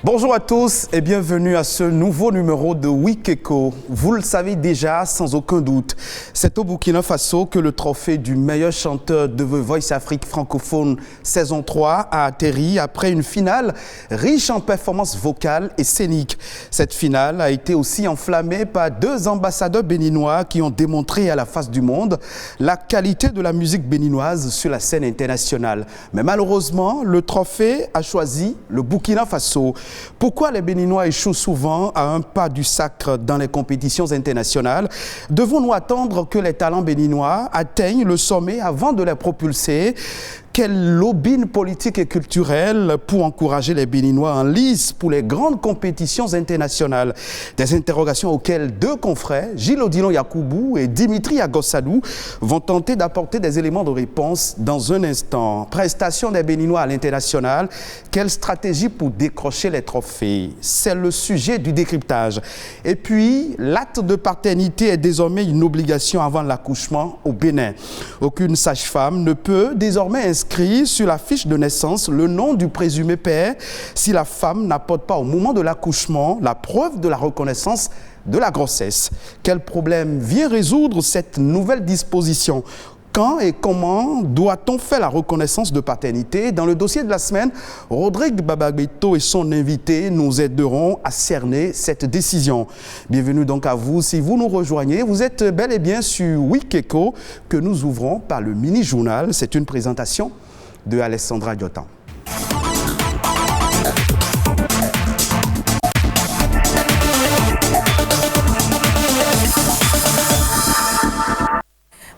Bonjour à tous et bienvenue à ce nouveau numéro de Week Echo. Vous le savez déjà sans aucun doute, c'est au Burkina Faso que le trophée du meilleur chanteur de The Voice Afrique francophone saison 3 a atterri après une finale riche en performances vocales et scéniques. Cette finale a été aussi enflammée par deux ambassadeurs béninois qui ont démontré à la face du monde la qualité de la musique béninoise sur la scène internationale. Mais malheureusement, le trophée a choisi le Burkina Faso. Pourquoi les Béninois échouent souvent à un pas du sacre dans les compétitions internationales? Devons-nous attendre que les talents béninois atteignent le sommet avant de les propulser? Quelle lobbying politique et culturelle pour encourager les Béninois en lice pour les grandes compétitions internationales? Des interrogations auxquelles deux confrères, Gilles Odilon Yakoubou et Dimitri Agossadou, vont tenter d'apporter des éléments de réponse dans un instant. Prestation des Béninois à l'international, quelle stratégie pour décrocher les trophées? C'est le sujet du décryptage. Et puis, l'acte de paternité est désormais une obligation avant l'accouchement au Bénin. Aucune sage-femme ne peut désormais inscrire sur la fiche de naissance le nom du présumé père si la femme n'apporte pas au moment de l'accouchement la preuve de la reconnaissance de la grossesse. Quel problème vient résoudre cette nouvelle disposition? Quand et comment doit-on faire la reconnaissance de paternité? Dans le dossier de la semaine, Rodrigue Babagbeto et son invité nous aideront à cerner cette décision. Bienvenue donc à vous. Si vous nous rejoignez, vous êtes bel et bien sur Week Echo que nous ouvrons par le mini-journal. C'est une présentation de Alessandra Diotan.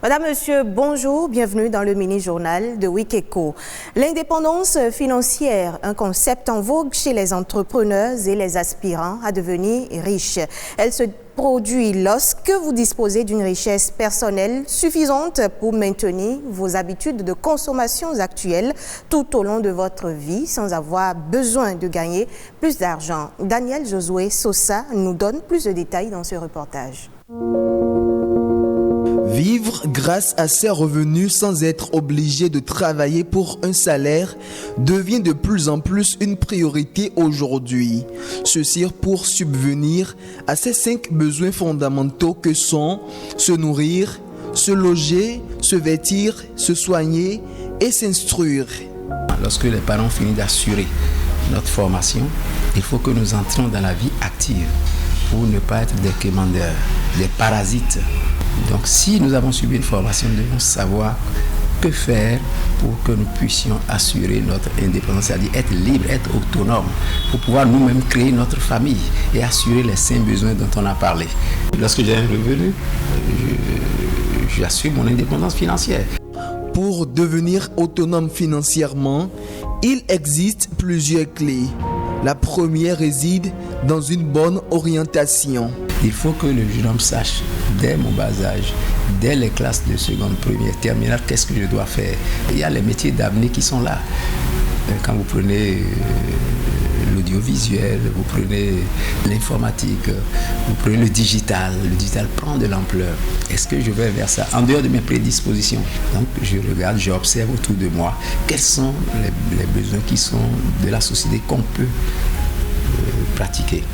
Madame, Monsieur, bonjour, bienvenue dans le mini-journal de Week Echo. L'indépendance financière, un concept en vogue chez les entrepreneurs et les aspirants à devenir riches. Elle se produit lorsque vous disposez d'une richesse personnelle suffisante pour maintenir vos habitudes de consommation actuelles tout au long de votre vie sans avoir besoin de gagner plus d'argent. Daniel Josué Sosa nous donne plus de détails dans ce reportage. Vivre grâce à ses revenus sans être obligé de travailler pour un salaire devient de plus en plus une priorité aujourd'hui. Ceci pour subvenir à ces 5 besoins fondamentaux que sont se nourrir, se loger, se vêtir, se soigner et s'instruire. Lorsque les parents finissent d'assurer notre formation, il faut que nous entrions dans la vie active pour ne pas être des quémandeurs, des parasites. Donc si nous avons subi une formation, nous devons savoir que faire pour que nous puissions assurer notre indépendance, c'est-à-dire être libre, être autonome, pour pouvoir nous-mêmes créer notre famille et assurer les 5 besoins dont on a parlé. Lorsque j'ai un revenu, j'assure mon indépendance financière. Pour devenir autonome financièrement, il existe plusieurs clés. La première réside dans une bonne orientation. Il faut que le jeune homme sache, dès mon bas âge, dès les classes de seconde, première, terminale, qu'est-ce que je dois faire. Il y a les métiers d'avenir qui sont là. Quand vous prenez l'audiovisuel, vous prenez l'informatique, vous prenez le digital prend de l'ampleur. Est-ce que je vais vers ça en dehors de mes prédispositions? Donc je regarde, j'observe autour de moi quels sont les besoins qui sont de la société qu'on peut pratiquer.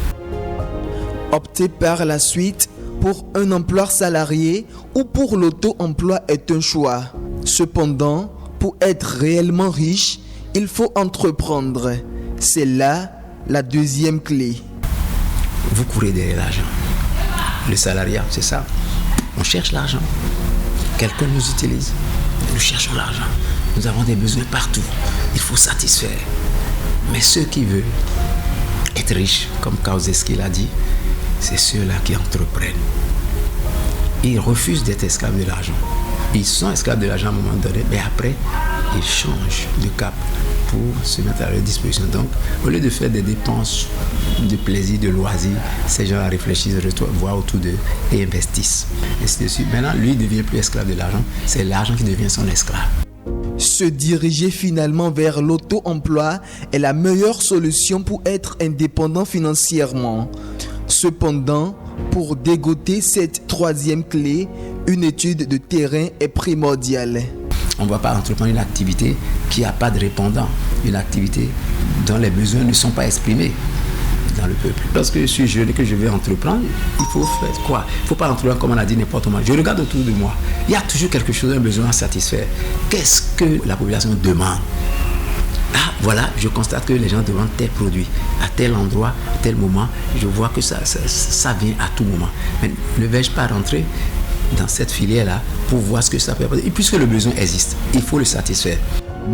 Opter par la suite pour un emploi salarié ou pour l'auto-emploi est un choix. Cependant, pour être réellement riche, il faut entreprendre. C'est là la deuxième clé. Vous courez derrière l'argent. Le salariat, c'est ça. On cherche l'argent. Quelqu'un nous utilise. Nous cherchons l'argent. Nous avons des besoins partout. Il faut satisfaire. Mais ceux qui veulent être riches, comme Kauzeski l'a dit, c'est ceux-là qui entreprennent. Ils refusent d'être esclaves de l'argent. Ils sont esclaves de l'argent à un moment donné, mais après, ils changent de cap pour se mettre à leur disposition. Donc, au lieu de faire des dépenses de plaisir, de loisirs, ces gens réfléchissent, voient autour d'eux et investissent. Et ainsi de suite. Maintenant, lui ne devient plus esclave de l'argent, c'est l'argent qui devient son esclave. Se diriger finalement vers l'auto-emploi est la meilleure solution pour être indépendant financièrement. Cependant, pour dégoter cette troisième clé, une étude de terrain est primordiale. On ne va pas entreprendre une activité qui n'a pas de répondant, une activité dont les besoins ne sont pas exprimés dans le peuple. Lorsque je suis jeune et que je vais entreprendre, il faut faire quoi? Il ne faut pas entreprendre comme on a dit n'importe comment. Je regarde autour de moi, il y a toujours quelque chose, un besoin à satisfaire. Qu'est-ce que la population demande? Ah, voilà, je constate que les gens demandent tel produit, à tel endroit, à tel moment. Je vois que ça vient à tout moment. Mais ne vais-je pas rentrer dans cette filière-là pour voir ce que ça peut apporter? Et puisque le besoin existe, il faut le satisfaire.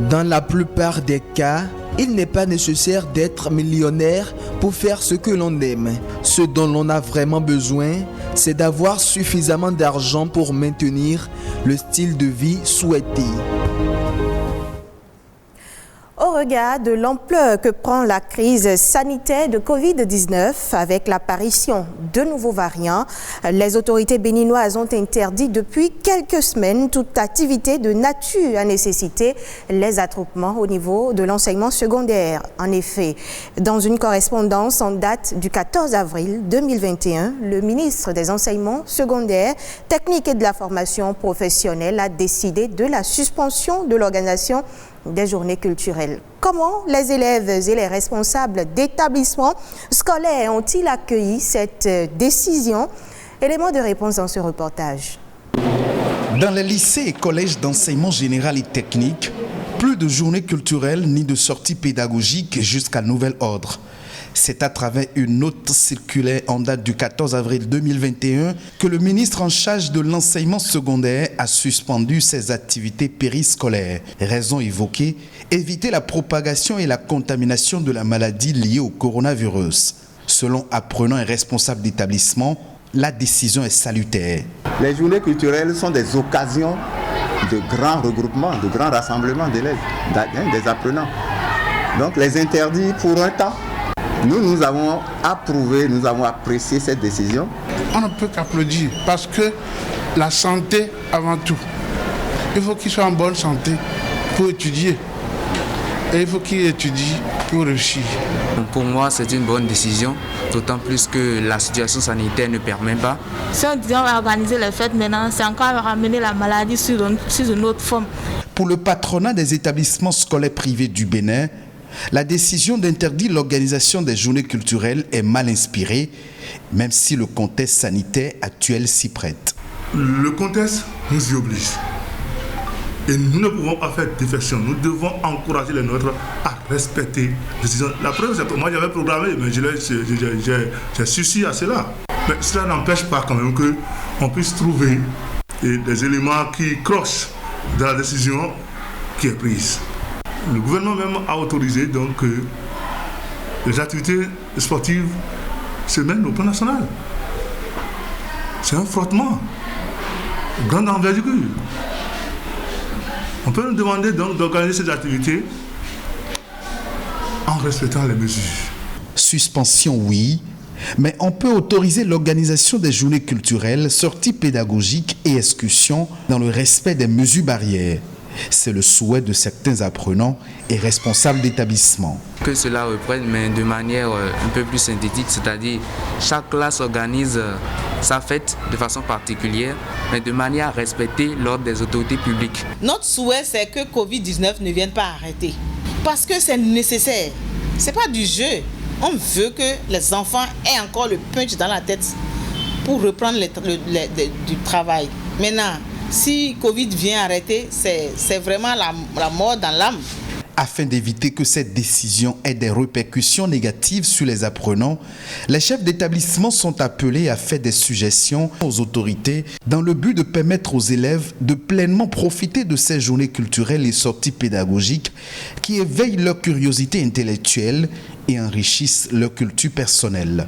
Dans la plupart des cas, il n'est pas nécessaire d'être millionnaire pour faire ce que l'on aime. Ce dont l'on a vraiment besoin, c'est d'avoir suffisamment d'argent pour maintenir le style de vie souhaité. Au regard de l'ampleur que prend la crise sanitaire de Covid-19 avec l'apparition de nouveaux variants, les autorités béninoises ont interdit depuis quelques semaines toute activité de nature à nécessiter les attroupements au niveau de l'enseignement secondaire. En effet, dans une correspondance en date du 14 avril 2021, le ministre des Enseignements secondaires, techniques et de la formation professionnelle a décidé de la suspension de l'organisation des journées culturelles. Comment les élèves et les responsables d'établissements scolaires ont-ils accueilli cette décision? Élément de réponse dans ce reportage. Dans les lycées et collèges d'enseignement général et technique, plus de journées culturelles ni de sorties pédagogiques jusqu'à nouvel ordre. C'est à travers une note circulaire en date du 14 avril 2021 que le ministre en charge de l'enseignement secondaire a suspendu ses activités périscolaires. Raison évoquée, éviter la propagation et la contamination de la maladie liée au coronavirus. Selon apprenants et responsables d'établissement, la décision est salutaire. Les journées culturelles sont des occasions de grands regroupements, de grands rassemblements d'élèves, des apprenants. Donc les interdits pour un temps. Nous avons approuvé, nous avons apprécié cette décision. On ne peut qu'applaudir parce que la santé avant tout. Il faut qu'ils soient en bonne santé pour étudier. Et il faut qu'ils étudient pour réussir. Pour moi, c'est une bonne décision, d'autant plus que la situation sanitaire ne permet pas. Si on disait on va organiser les fêtes maintenant, c'est encore ramener la maladie sous une autre forme. Pour le patronat des établissements scolaires privés du Bénin, la décision d'interdire l'organisation des journées culturelles est mal inspirée, même si le contexte sanitaire actuel s'y prête. Le contexte nous y oblige. Et nous ne pouvons pas faire défection. Nous devons encourager les nôtres à respecter les décisions. La preuve, c'est que moi j'avais programmé, mais j'ai suici à cela. Mais cela n'empêche pas quand même qu'on puisse trouver des éléments qui crochent dans la décision qui est prise. Le gouvernement même a autorisé donc que les activités sportives se mènent au plan national. C'est un frottement, grande envergure. On peut nous demander donc d'organiser ces activités en respectant les mesures. Suspension, oui, mais on peut autoriser l'organisation des journées culturelles, sorties pédagogiques et excursions dans le respect des mesures barrières. C'est le souhait de certains apprenants et responsables d'établissements. Que cela reprenne, mais de manière un peu plus synthétique, c'est-à-dire chaque classe organise sa fête de façon particulière, mais de manière à respecter l'ordre des autorités publiques. Notre souhait, c'est que Covid-19 ne vienne pas arrêter, parce que c'est nécessaire. C'est pas du jeu. On veut que les enfants aient encore le punch dans la tête pour reprendre du travail. Maintenant, si Covid vient arrêter, c'est vraiment la mort dans l'âme. Afin d'éviter que cette décision ait des répercussions négatives sur les apprenants, les chefs d'établissement sont appelés à faire des suggestions aux autorités dans le but de permettre aux élèves de pleinement profiter de ces journées culturelles et sorties pédagogiques qui éveillent leur curiosité intellectuelle et enrichissent leur culture personnelle.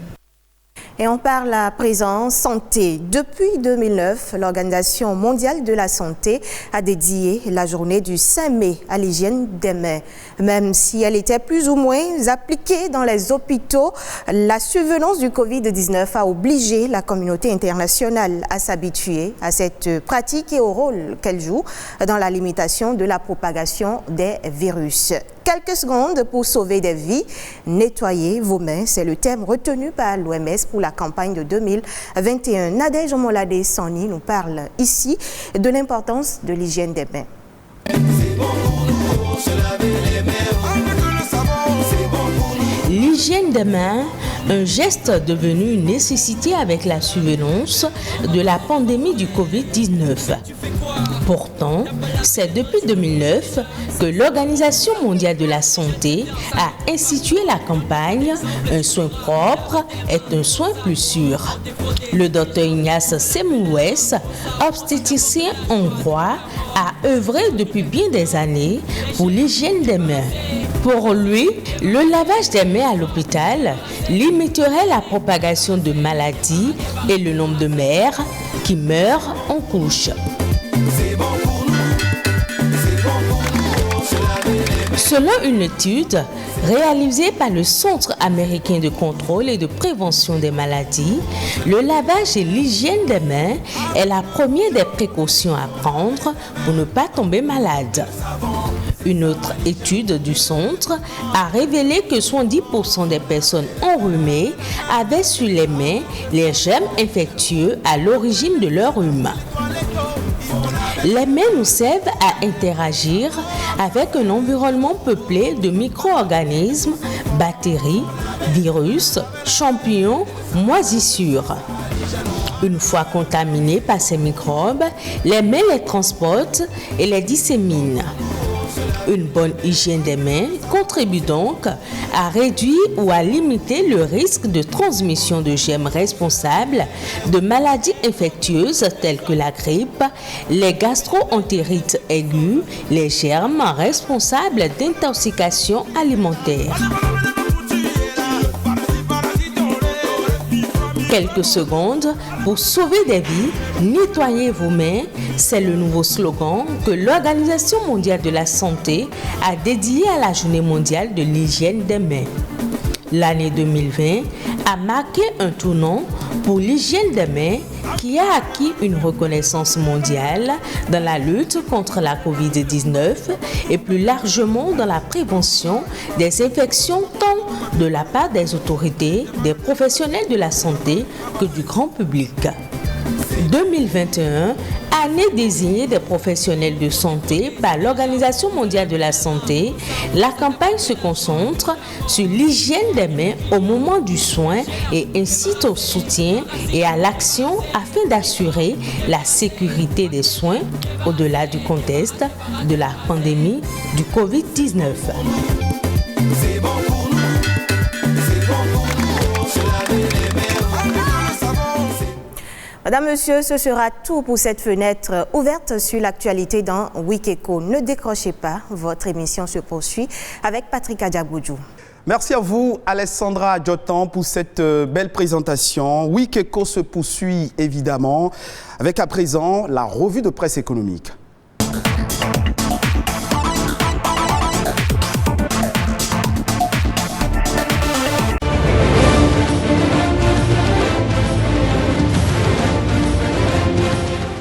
Et on parle à présent santé. Depuis 2009, l'Organisation mondiale de la santé a dédié la journée du 5 mai à l'hygiène des mains. Même si elle était plus ou moins appliquée dans les hôpitaux, la survenance du Covid-19 a obligé la communauté internationale à s'habituer à cette pratique et au rôle qu'elle joue dans la limitation de la propagation des virus. Quelques secondes pour sauver des vies. Nettoyer vos mains, c'est le thème retenu par l'OMS pour la campagne de 2021. Nadège Omolade Sani nous parle ici de l'importance de l'hygiène des mains. L'hygiène des mains, un geste devenu une nécessité avec la survenance de la pandémie du Covid-19. Pourtant, c'est depuis 2009 que l'Organisation mondiale de la santé a institué la campagne « Un soin propre est un soin plus sûr ». Le docteur Ignace Semouès, obstétricien hongrois, a œuvré depuis bien des années pour l'hygiène des mains. Pour lui, le lavage des mains à l'hôpital limiterait la propagation de maladies et le nombre de mères qui meurent en couche. Selon une étude réalisée par le Centre américain de contrôle et de prévention des maladies, le lavage et l'hygiène des mains est la première des précautions à prendre pour ne pas tomber malade. Une autre étude du centre a révélé que 70% des personnes enrhumées avaient sur les mains les germes infectieux à l'origine de leur rhume. Les mains nous servent à interagir avec un environnement peuplé de micro-organismes, bactéries, virus, champignons, moisissures. Une fois contaminées par ces microbes, les mains les transportent et les disséminent. Une bonne hygiène des mains contribue donc à réduire ou à limiter le risque de transmission de germes responsables de maladies infectieuses telles que la grippe, les gastro-entérites aiguës, les germes responsables d'intoxication alimentaire. Quelques secondes pour sauver des vies, nettoyez vos mains, c'est le nouveau slogan que l'Organisation mondiale de la santé a dédié à la Journée mondiale de l'hygiène des mains. L'année 2020 a marqué un tournant pour l'hygiène des mains qui a acquis une reconnaissance mondiale dans la lutte contre la Covid-19 et plus largement dans la prévention des infections tant de la part des autorités, des professionnels de la santé que du grand public. 2021, année désignée des professionnels de santé par l'Organisation mondiale de la santé, la campagne se concentre sur l'hygiène des mains au moment du soin et incite au soutien et à l'action afin d'assurer la sécurité des soins au-delà du contexte de la pandémie du Covid-19. Madame, Monsieur, ce sera tout pour cette fenêtre ouverte sur l'actualité dans Wikeko. Ne décrochez pas, votre émission se poursuit avec Patrick Adjagoudjou. Merci à vous, Alessandra Djotan, pour cette belle présentation. Wikeko se poursuit évidemment avec à présent la revue de presse économique.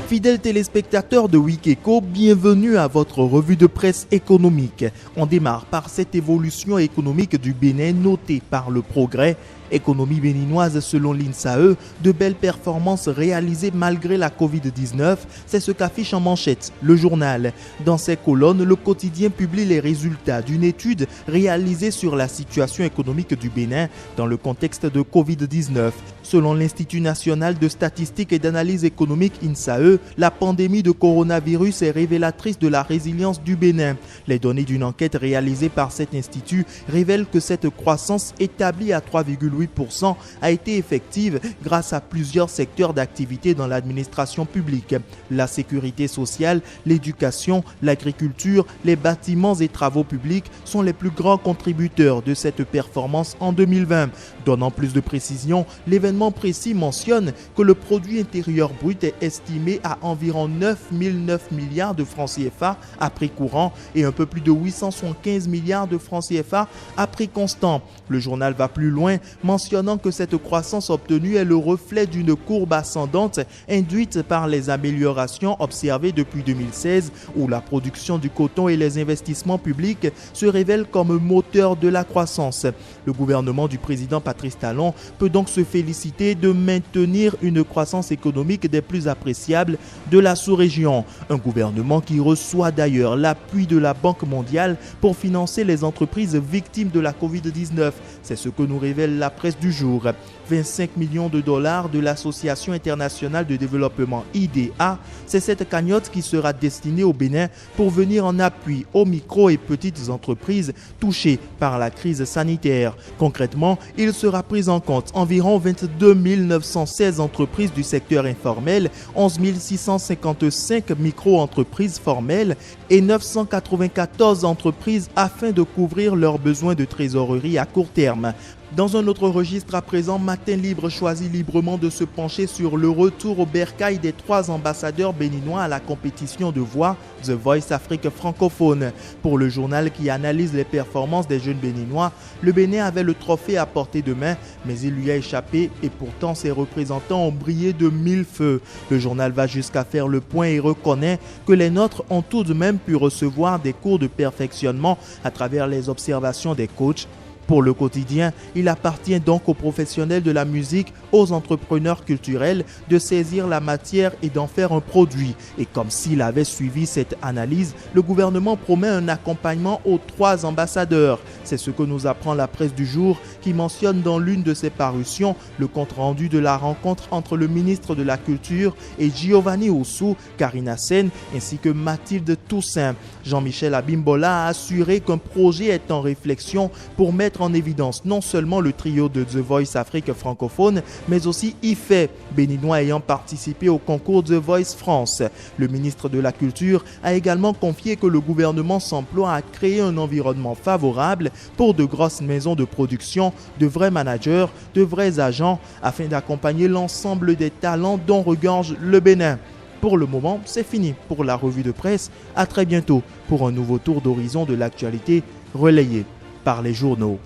Fidèles téléspectateurs de Wikeko, bienvenue à votre revue de presse économique. On démarre par cette évolution économique du Bénin notée par le progrès. Économie béninoise selon l'INSAE, de belles performances réalisées malgré la Covid-19, c'est ce qu'affiche en manchette le journal. Dans ses colonnes, le quotidien publie les résultats d'une étude réalisée sur la situation économique du Bénin dans le contexte de Covid-19. Selon l'Institut national de statistique et d'analyse économique INSAE, la pandémie de coronavirus est révélatrice de la résilience du Bénin. Les données d'une enquête réalisée par cet institut révèlent que cette croissance établie à 3,8% a été effective grâce à plusieurs secteurs d'activité dans l'administration publique. La sécurité sociale, l'éducation, l'agriculture, les bâtiments et travaux publics sont les plus grands contributeurs de cette performance en 2020. Donnant plus de précision, l'événement précis mentionne que le produit intérieur brut est estimé à environ 9,9 milliards de francs CFA à prix courant et un peu plus de 875 milliards de francs CFA à prix constant. Le journal va plus loin, mentionnant que cette croissance obtenue est le reflet d'une courbe ascendante induite par les améliorations observées depuis 2016, où la production du coton et les investissements publics se révèlent comme moteur de la croissance. Le gouvernement du président Patrice Talon peut donc se féliciter de maintenir une croissance économique des plus appréciables de la sous-région. Un gouvernement qui reçoit d'ailleurs l'appui de la Banque mondiale pour financer les entreprises victimes de la Covid-19. C'est ce que nous révèle la presse du jour. 25 millions de dollars de l'Association internationale de développement IDA, c'est cette cagnotte qui sera destinée au Bénin pour venir en appui aux micro et petites entreprises touchées par la crise sanitaire. Concrètement, il sera pris en compte environ 22 916 entreprises du secteur informel, 11 655 micro-entreprises formelles et 994 entreprises afin de couvrir leurs besoins de trésorerie à court terme. Dans un autre registre à présent, Matin Libre choisit librement de se pencher sur le retour au bercail des 3 ambassadeurs béninois à la compétition de voix The Voice Afrique francophone. Pour le journal qui analyse les performances des jeunes béninois, le Bénin avait le trophée à portée de main, mais il lui a échappé et pourtant ses représentants ont brillé de 1000 feux. Le journal va jusqu'à faire le point et reconnaît que les nôtres ont tout de même pu recevoir des cours de perfectionnement à travers les observations des coachs. Pour le quotidien, il appartient donc aux professionnels de la musique, aux entrepreneurs culturels de saisir la matière et d'en faire un produit. Et comme s'il avait suivi cette analyse, le gouvernement promet un accompagnement aux 3 ambassadeurs. C'est ce que nous apprend la presse du jour qui mentionne dans l'une de ses parutions le compte-rendu de la rencontre entre le ministre de la Culture et Giovanni Oussou, Karina Sen ainsi que Mathilde Toussaint. Jean-Michel Abimbola a assuré qu'un projet est en réflexion pour mettre en évidence non seulement le trio de The Voice Afrique francophone, mais aussi IFE, béninois ayant participé au concours The Voice France. Le ministre de la Culture a également confié que le gouvernement s'emploie à créer un environnement favorable pour de grosses maisons de production, de vrais managers, de vrais agents, afin d'accompagner l'ensemble des talents dont regorge le Bénin. Pour le moment, c'est fini pour la revue de presse. À très bientôt pour un nouveau tour d'horizon de l'actualité relayé par les journaux.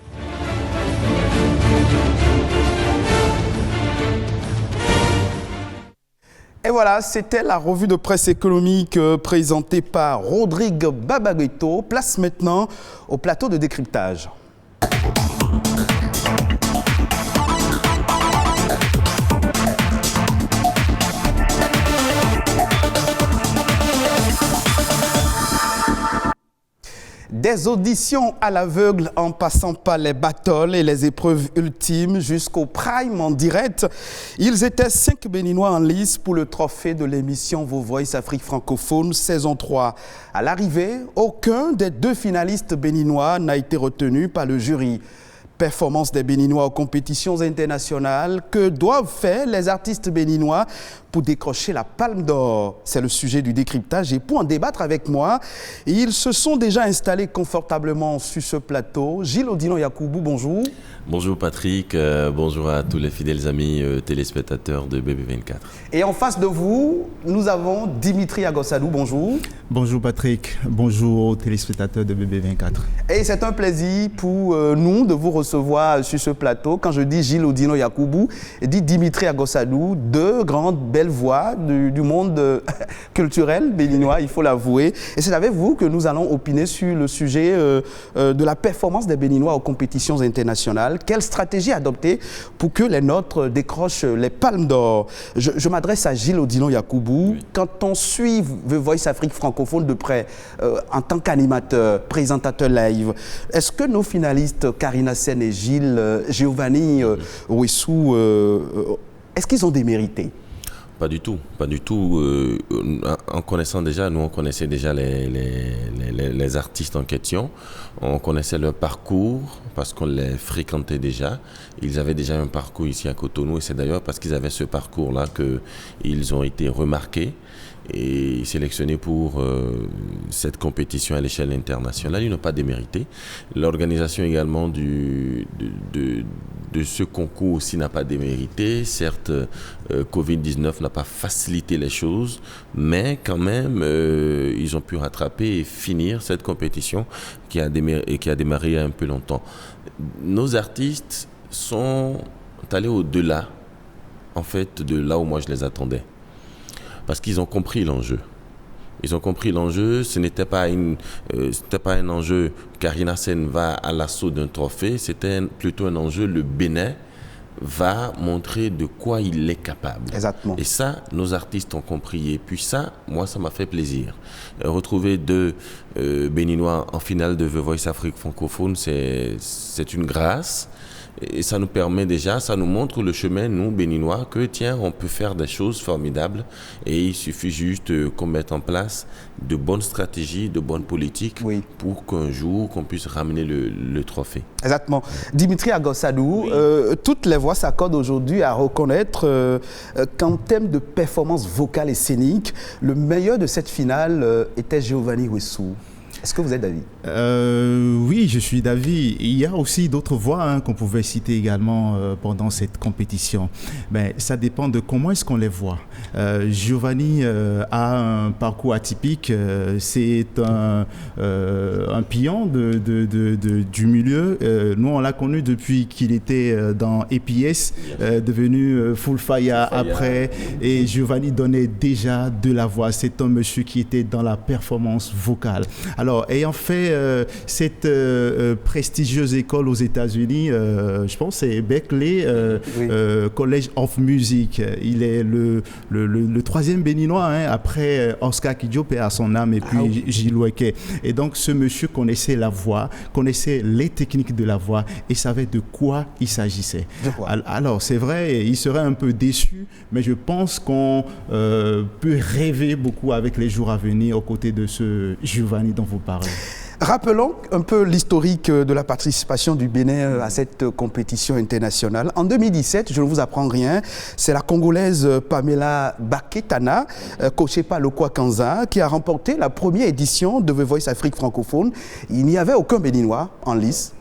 Et voilà, c'était la revue de presse économique présentée par Rodrigue Babagueto. Place maintenant au plateau de décryptage. Des auditions à l'aveugle en passant par les battles et les épreuves ultimes jusqu'au prime en direct. Ils étaient 5 Béninois en lice pour le trophée de l'émission The Voice Afrique francophone saison 3. À l'arrivée, aucun des 2 finalistes béninois n'a été retenu par le jury. Performance des Béninois aux compétitions internationales. Que doivent faire les artistes béninois pour décrocher la Palme d'Or? C'est le sujet du décryptage et pour en débattre avec moi, ils se sont déjà installés confortablement sur ce plateau. Gilles Odino Yakoubou, bonjour. Bonjour Patrick, bonjour à tous les fidèles amis téléspectateurs de BB24. Et en face de vous, nous avons Dimitri Agossadou, bonjour. Bonjour Patrick, bonjour aux téléspectateurs de BB24. Et c'est un plaisir pour nous de vous recevoir sur ce plateau. Quand je dis Gilles Odino Yakoubou, je dis Dimitri Agossadou, 2 grandes belles voix du monde culturel béninois, il faut l'avouer. Et c'est avec vous que nous allons opiner sur le sujet de la performance des Béninois aux compétitions internationales. Quelle stratégie adopter pour que les nôtres décrochent les palmes d'or? Je m'adresse à Gilles Odino Yakoubou. Oui. Quand on suit The Voice Afrique francophone de près, en tant qu'animateur, présentateur live, est-ce que nos finalistes, Karina Sen et Gilles Giovanni Oussou, est-ce qu'ils ont démérité? Pas du tout, pas du tout. En connaissant déjà, nous on connaissait déjà les artistes en question. On connaissait leur parcours parce qu'on les fréquentait déjà. Ils avaient déjà un parcours ici à Cotonou et c'est d'ailleurs parce qu'ils avaient ce parcours-là qu'ils ont été remarqués et sélectionnés pour cette compétition à l'échelle internationale. Ils n'ont pas démérité. L'organisation également de ce concours aussi n'a pas démérité. Certes, Covid-19 n'a pas facilité les choses, mais quand même, ils ont pu rattraper et finir cette compétition qui a démarré il y a un peu longtemps. Nos artistes sont allés au-delà, en fait, de là où moi je les attendais. Parce qu'ils ont compris l'enjeu. Ils ont compris l'enjeu. Ce n'était pas un enjeu Karina Sen va à l'assaut d'un trophée. C'était plutôt un enjeu. Le Bénin va montrer de quoi il est capable. Exactement. Et ça, nos artistes ont compris. Et puis ça, moi, ça m'a fait plaisir. Retrouver deux Béninois en finale de The Voice Afrique francophone, c'est une grâce. Et ça nous permet déjà, ça nous montre le chemin, nous, Béninois, que tiens, on peut faire des choses formidables et il suffit juste qu'on mette en place de bonnes stratégies, de bonnes politiques pour qu'un jour, qu'on puisse ramener le trophée. Exactement. Dimitri Agossadou, toutes les voix s'accordent aujourd'hui à reconnaître qu'en termes de performance vocale et scénique, le meilleur de cette finale était Giovanni Wessou. Est-ce que vous êtes d'avis? Oui, je suis d'avis. Il y a aussi d'autres voix qu'on pouvait citer également pendant cette compétition. Mais ça dépend de comment est-ce qu'on les voit. Giovanni a un parcours atypique. C'est un pion du milieu. Nous, on l'a connu depuis qu'il était dans EPS, devenu Full Fire après. Et Giovanni donnait déjà de la voix. C'est un monsieur qui était dans la performance vocale. Alors, ayant fait cette prestigieuse école aux États-Unis, je pense que c'est Berkeley College of Music. Il est le troisième béninois après Oscar Kidjo, paix à son âme, et puis Gilles Weke. Et donc, ce monsieur connaissait la voix, connaissait les techniques de la voix et savait de quoi il s'agissait. Alors, c'est vrai, il serait un peu déçu, mais je pense qu'on peut rêver beaucoup avec les jours à venir aux côtés de ce Giovanni dont vous parlez. Rappelons un peu l'historique de la participation du Bénin à cette compétition internationale. En 2017, je ne vous apprends rien, c'est la Congolaise Pamela Baketana, coachée par Lokwa Kanza, qui a remporté la première édition de The Voice Afrique francophone. Il n'y avait aucun Béninois en lice.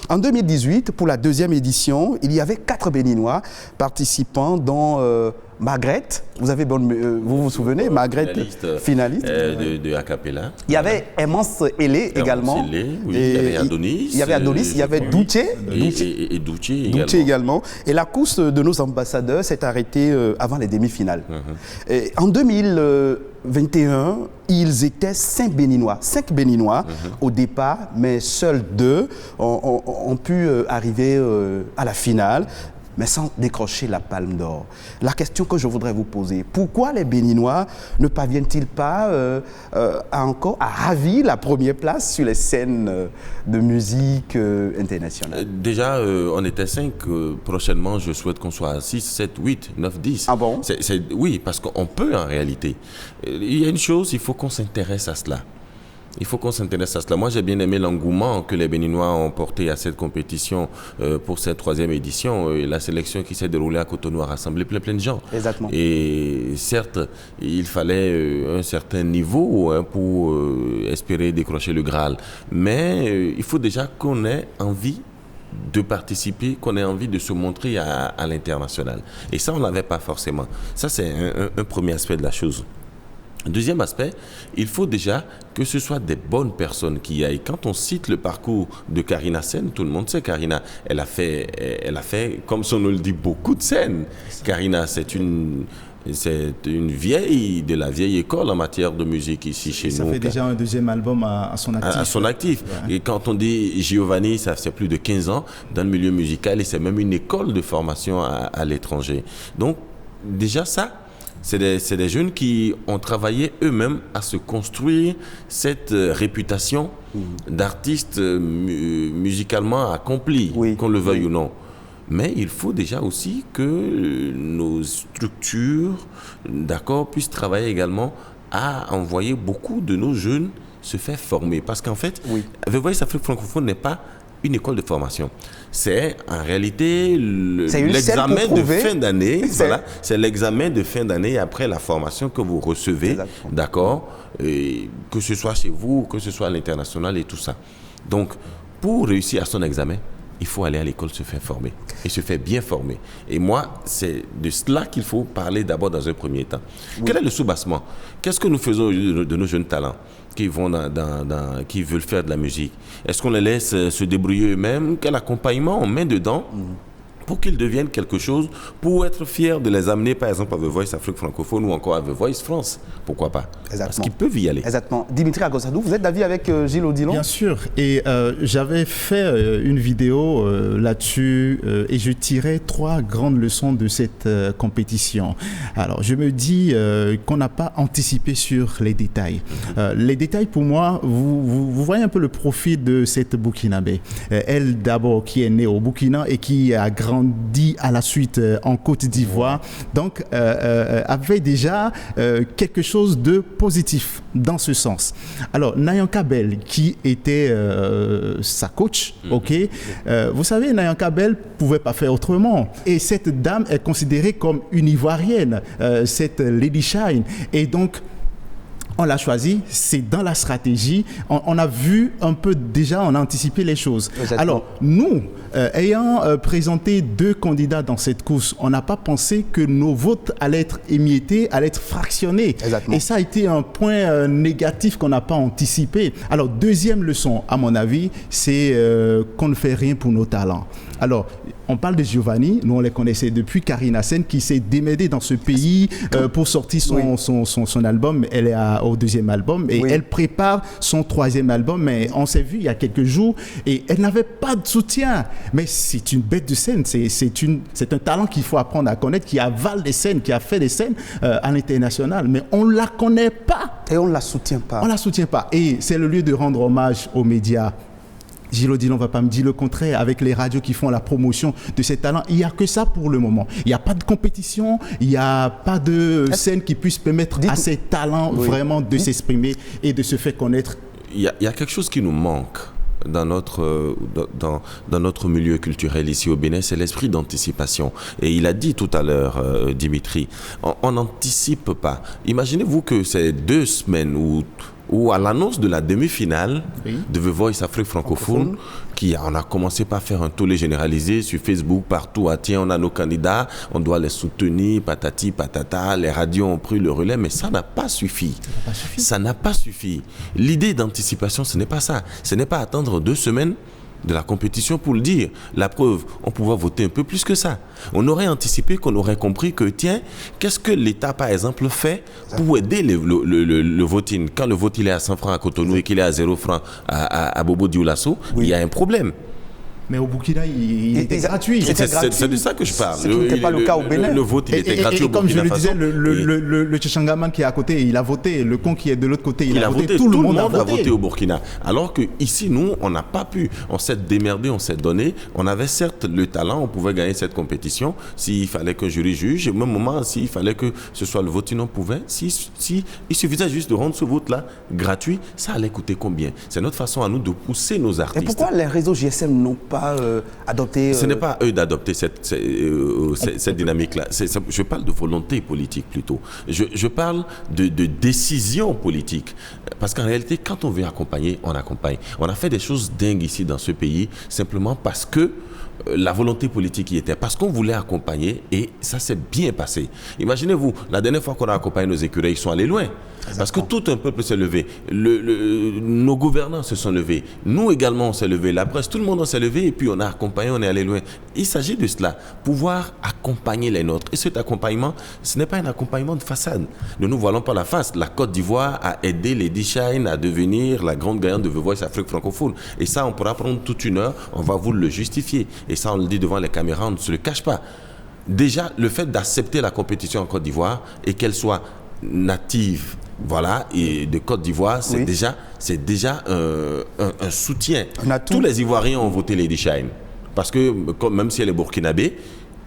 En 2018, pour la deuxième édition, il y avait 4 Béninois participants, dont Margrethe, vous vous souvenez, Margrethe, finaliste de Acapella. Il y avait Emance Elé également. Il y avait Adonis. Il y avait Adonis, il y avait Douche. Et Douche également. Et la course de nos ambassadeurs s'est arrêtée avant les demi-finales. Et en 2021, ils étaient 5 Béninois au départ, mais seuls 2 ont pu arriver à la finale, mais sans décrocher la palme d'or. La question que je voudrais vous poser, pourquoi les Béninois ne parviennent-ils pas encore à ravir la première place sur les scènes de musique internationale? Déjà, on était 5. Prochainement, je souhaite qu'on soit à 6, 7, 8, 9, 10. Ah bon? Oui, parce qu'on peut en réalité. Il y a une chose, il faut qu'on s'intéresse à cela. Il faut qu'on s'intéresse à cela. Moi, j'ai bien aimé l'engouement que les Béninois ont porté à cette compétition pour cette 3e édition. Et la sélection qui s'est déroulée à Cotonou a rassemblé plein de gens. Exactement. Et certes, il fallait un certain niveau pour espérer décrocher le Graal. Mais il faut déjà qu'on ait envie de participer, qu'on ait envie de se montrer à l'international. Et ça, on ne l'avait pas forcément. Ça, c'est un premier aspect de la chose. Deuxième aspect, il faut déjà que ce soit des bonnes personnes qui y aillent. Quand on cite le parcours de Karina Sen, tout le monde sait Karina, elle a fait, comme son nom le dit, beaucoup de scènes. Karina, c'est une vieille de la vieille école en matière de musique ici chez nous. Ça fait déjà un 2e album à son actif. À son actif. Ouais. Et quand on dit Giovanni, ça fait plus de 15 ans dans le milieu musical et c'est même une école de formation à l'étranger. Donc déjà ça, c'est des jeunes qui ont travaillé eux-mêmes à se construire cette réputation d'artistes musicalement accomplis, qu'on le veuille ou non. Mais il faut déjà aussi que nos structures, d'accord, puissent travailler également à envoyer beaucoup de nos jeunes se faire former. Parce qu'en fait, The Voice Afrique francophone n'est pas une école de formation. C'est en réalité l'examen de fin d'année. Voilà, c'est l'examen de fin d'année après la formation que vous recevez, d'accord, que ce soit chez vous, que ce soit à l'international et tout ça. Donc, pour réussir à son examen, il faut aller à l'école se faire former et se faire bien former. Et moi, c'est de cela qu'il faut parler d'abord dans un premier temps. Quel est le soubassement? Qu'est-ce que nous faisons de nos jeunes talents qui vont qui veulent faire de la musique? Est-ce qu'on les laisse se débrouiller eux-mêmes? Quel accompagnement on met dedans pour qu'ils deviennent quelque chose, pour être fiers de les amener par exemple à The Voice Afrique francophone ou encore à The Voice France? Pourquoi pas? Parce qu'ils peuvent y aller. Exactement. Dimitri Agosadou, vous êtes d'avis avec Gilles Odilon? Bien sûr. Et j'avais fait une vidéo là-dessus et je tirais 3 grandes leçons de cette compétition. Alors, je me dis qu'on n'a pas anticipé sur les détails. Les détails, pour moi, vous voyez un peu le profil de cette Burkinabé. Elle, d'abord, qui est née au Burkina et qui a grandi à la suite en Côte d'Ivoire, donc avait déjà quelque chose de positif dans ce sens. Alors, Nayanka Bell, qui était sa coach, vous savez, Nayanka Bell pouvait pas faire autrement. Et cette dame est considérée comme une Ivoirienne, cette Lady Shine. Et donc, on l'a choisi, c'est dans la stratégie. On a vu un peu déjà, on a anticipé les choses. Exactement. Alors, nous, ayant présenté 2 candidats dans cette course, on n'a pas pensé que nos votes allaient être émiettés, allaient être fractionnés. Exactement. Et ça a été un point négatif qu'on n'a pas anticipé. Alors, deuxième leçon, à mon avis, c'est qu'on ne fait rien pour nos talents. Alors, on parle de Giovanni, nous on les connaissait depuis, Karina Sen, qui s'est démêlée dans ce pays pour sortir son album. Elle est au 2e album et elle prépare son 3e album, mais on s'est vu il y a quelques jours et elle n'avait pas de soutien. Mais c'est une bête de scène, c'est un talent qu'il faut apprendre à connaître, qui avale des scènes, qui a fait des scènes à l'international, mais on ne la connaît pas. Et on ne la soutient pas. On ne la soutient pas. Et c'est le lieu de rendre hommage aux médias. Gilles Odilon ne va pas me dire le contraire, avec les radios qui font la promotion de ces talents. Il n'y a que ça pour le moment. Il n'y a pas de compétition, il n'y a pas de scène qui puisse permettre à ces talents vraiment de s'exprimer et de se faire connaître. Il y a quelque chose qui nous manque dans notre milieu culturel ici au Bénin, c'est l'esprit d'anticipation. Et il a dit tout à l'heure, Dimitri, on n'anticipe pas. Imaginez-vous que c'est 2 semaines où à l'annonce de la demi-finale de The Voice Afrique francophone, on a commencé par faire un tollé généralisé sur Facebook, partout. Tiens, on a nos candidats, on doit les soutenir, patati, patata. Les radios ont pris le relais, mais ça n'a pas suffi. Ça n'a pas suffi. L'idée d'anticipation, ce n'est pas ça. Ce n'est pas attendre 2 semaines de la compétition pour le dire. La preuve, on pouvait voter un peu plus que ça. On aurait anticipé, qu'on aurait compris que, tiens, qu'est-ce que l'État, par exemple, fait pour aider le voting? Quand le vote il est à 100 francs à Cotonou et qu'il est à 0 francs à Bobo Dioulasso, il y a un problème. Mais au Burkina, il était gratuit. C'est de ça que je parle. Ce qui n'était pas le cas au Bénin. Le vote, il était gratuit au Burkina Faso. Et comme je le disais, le Tchangaman qui est à côté, il a voté. Le con qui est de l'autre côté, il a voté. Tout le monde a voté au Burkina. Alors qu'ici, nous, on n'a pas pu. On s'est démerdé, on s'est donné. On avait certes le talent, on pouvait gagner cette compétition. S'il fallait qu'un jury juge, au même moment, s'il fallait que ce soit le voting, on pouvait. Il suffisait juste de rendre ce vote-là gratuit, ça allait coûter combien? C'est notre façon à nous de pousser nos artistes. Et pourquoi les réseaux GSM n'ont pas adopté... Ce n'est pas eux d'adopter cette dynamique-là. Je parle de volonté politique plutôt. Je parle de décision politique. Parce qu'en réalité, quand on veut accompagner, on accompagne. On a fait des choses dingues ici dans ce pays, simplement parce que la volonté politique y était, parce qu'on voulait accompagner et ça s'est bien passé. Imaginez-vous, la dernière fois qu'on a accompagné nos écureuils, ils sont allés loin. Parce que tout un peuple s'est levé. Nos gouvernants se sont levés. Nous également, on s'est levés. La presse, tout le monde s'est levé et puis on a accompagné, on est allé loin. Il s'agit de cela, pouvoir accompagner les nôtres. Et cet accompagnement, ce n'est pas un accompagnement de façade. Ne nous voilons pas la face. La Côte d'Ivoire a aidé Lady Shine à devenir la grande gagnante de The Voice Afrique francophone. Et ça, on pourra prendre toute une heure, on va vous le justifier. Et ça, on le dit devant les caméras, on ne se le cache pas. Déjà, le fait d'accepter la compétition en Côte d'Ivoire et qu'elle soit native, voilà, et de Côte d'Ivoire, c'est déjà un soutien. Tous les Ivoiriens ont voté Lady Shine. Parce que même si elle est burkinabé,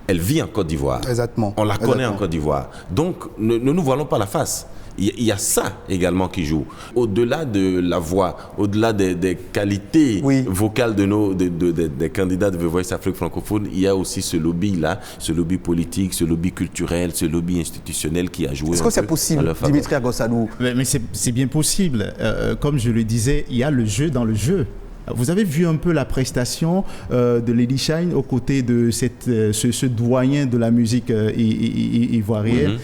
elle vit en Côte d'Ivoire. Exactement. On la connaît en Côte d'Ivoire. Donc, ne nous voilons pas la face. Il y a ça également qui joue. Au-delà de la voix, au-delà des qualités vocales des candidats de The Voice Afrique francophone, il y a aussi ce lobby-là, ce lobby politique, ce lobby culturel, ce lobby institutionnel qui a joué. Est-ce que c'est possible, Dimitri Agossalou? Mais c'est bien possible. Comme je le disais, il y a le jeu dans le jeu. Vous avez vu un peu la prestation de Lady Shine aux côtés de ce doyen de la musique ivoirienne.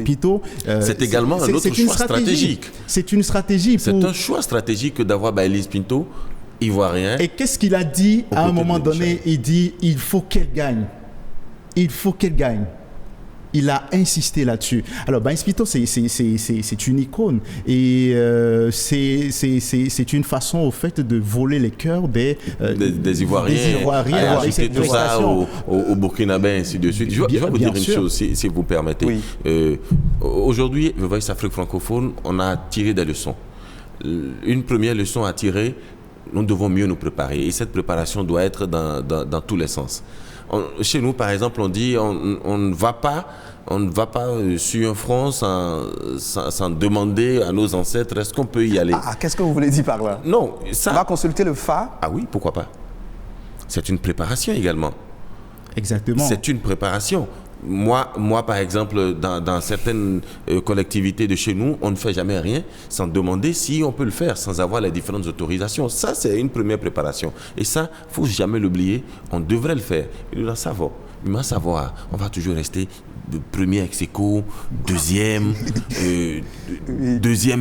Pito. C'est également un autre choix stratégique. C'est une stratégie. C'est un choix stratégique d'avoir Baylis Pinto, ivoirien. Et qu'est-ce qu'il a dit à un moment donné? Il dit il faut qu'elle gagne. Il faut qu'elle gagne. Il a insisté là-dessus. Alors, Baylis Pinto, c'est une icône. Et c'est une façon, au fait, de voler les cœurs des Ivoiriens. Ajouter tout ça au Burkinabé, ainsi de suite. Je vais vous dire une chose, si vous permettez. Oui. Aujourd'hui, The Voice Afrique francophone, on a tiré des leçons. Une première leçon à tirer, nous devons mieux nous préparer. Et cette préparation doit être dans tous les sens. Chez nous, par exemple, on dit on ne va pas sur un front sans demander à nos ancêtres est-ce qu'on peut y aller. Qu'est-ce que vous voulez dire par là? Non, ça. On va consulter le FA. Ah oui, pourquoi pas? C'est une préparation également. Exactement. C'est une préparation. Moi, par exemple, dans certaines collectivités de chez nous, on ne fait jamais rien sans demander si on peut le faire, sans avoir les différentes autorisations. Ça, c'est une première préparation. Et ça, il ne faut jamais l'oublier. On devrait le faire. Il doit savoir. On va toujours rester premier ex-aequo, deuxième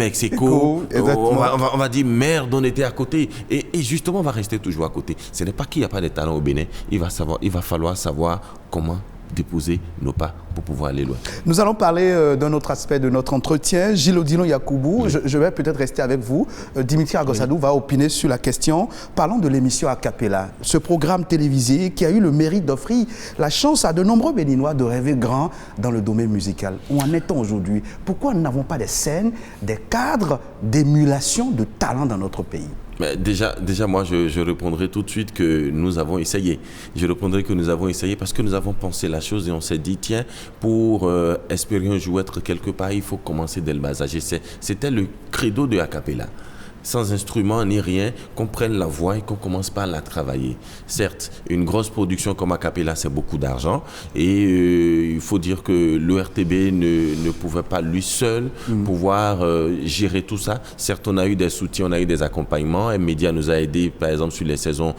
ex-aequo. On va dire merde, on était à côté. Et justement, on va rester toujours à côté. Ce n'est pas qu'il n'y a pas de talent au Bénin. Il va falloir savoir comment déposer nos pas pour pouvoir aller loin. Nous allons parler d'un autre aspect de notre entretien. Gilles Odilon Yacoubou, je vais peut-être rester avec vous. Dimitri Agossalou va opiner sur la question. Parlons de l'émission Acapella, ce programme télévisé qui a eu le mérite d'offrir la chance à de nombreux Béninois de rêver grand dans le domaine musical. Où en est-on aujourd'hui? Pourquoi nous n'avons pas des scènes, des cadres d'émulation de talent dans notre pays? Mais déjà, moi, je répondrai tout de suite que nous avons essayé. Je répondrai que nous avons essayé parce que nous avons pensé la chose et on s'est dit, tiens, pour espérer un jour être quelque part, il faut commencer dès le bas âge. C'était le credo de Acapella. Sans instrument ni rien, qu'on prenne la voix et qu'on commence par la travailler. Certes, une grosse production comme Acapella, c'est beaucoup d'argent et il faut dire que l'ORTB ne pouvait pas lui seul pouvoir gérer tout ça. Certes, on a eu des soutiens, on a eu des accompagnements. M-Media nous a aidés, par exemple, sur les saisons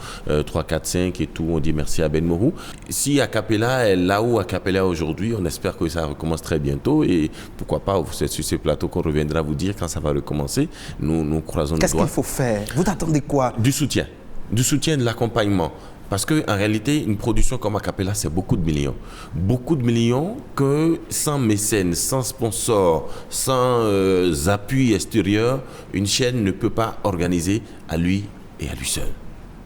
3, 4, 5 et tout. On dit merci à Ben Morou. Si Acapella est là où Acapella est aujourd'hui, on espère que ça recommence très bientôt et pourquoi pas, c'est sur ce plateau qu'on reviendra vous dire quand ça va recommencer. Nous croisons. Qu'est-ce qu'il faut faire? Vous attendez quoi? Du soutien, de l'accompagnement. Parce qu'en réalité, une production comme Acapella, c'est beaucoup de millions. Beaucoup de millions que sans mécène, sans sponsor, sans appui extérieur, une chaîne ne peut pas organiser à lui et à lui seul.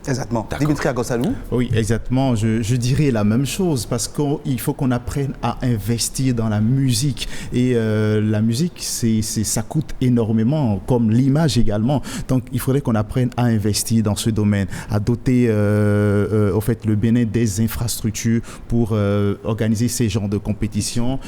Exactement. Dimitri Agossalou? Oui, exactement. Je dirais la même chose parce qu'il faut qu'on apprenne à investir dans la musique. Et la musique, ça coûte énormément, comme l'image également. Donc, il faudrait qu'on apprenne à investir dans ce domaine, à doter au fait, le Bénin des infrastructures pour organiser ces genres de compétitions.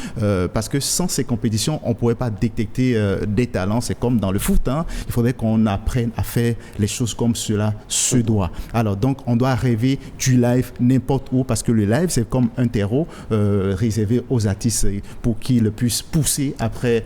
Parce que sans ces compétitions, on ne pourrait pas détecter des talents. C'est comme dans le foot. Il faudrait qu'on apprenne à faire les choses comme cela se doit. Alors donc on doit rêver du live n'importe où parce que le live c'est comme un terreau réservé aux artistes pour qu'ils puissent pousser après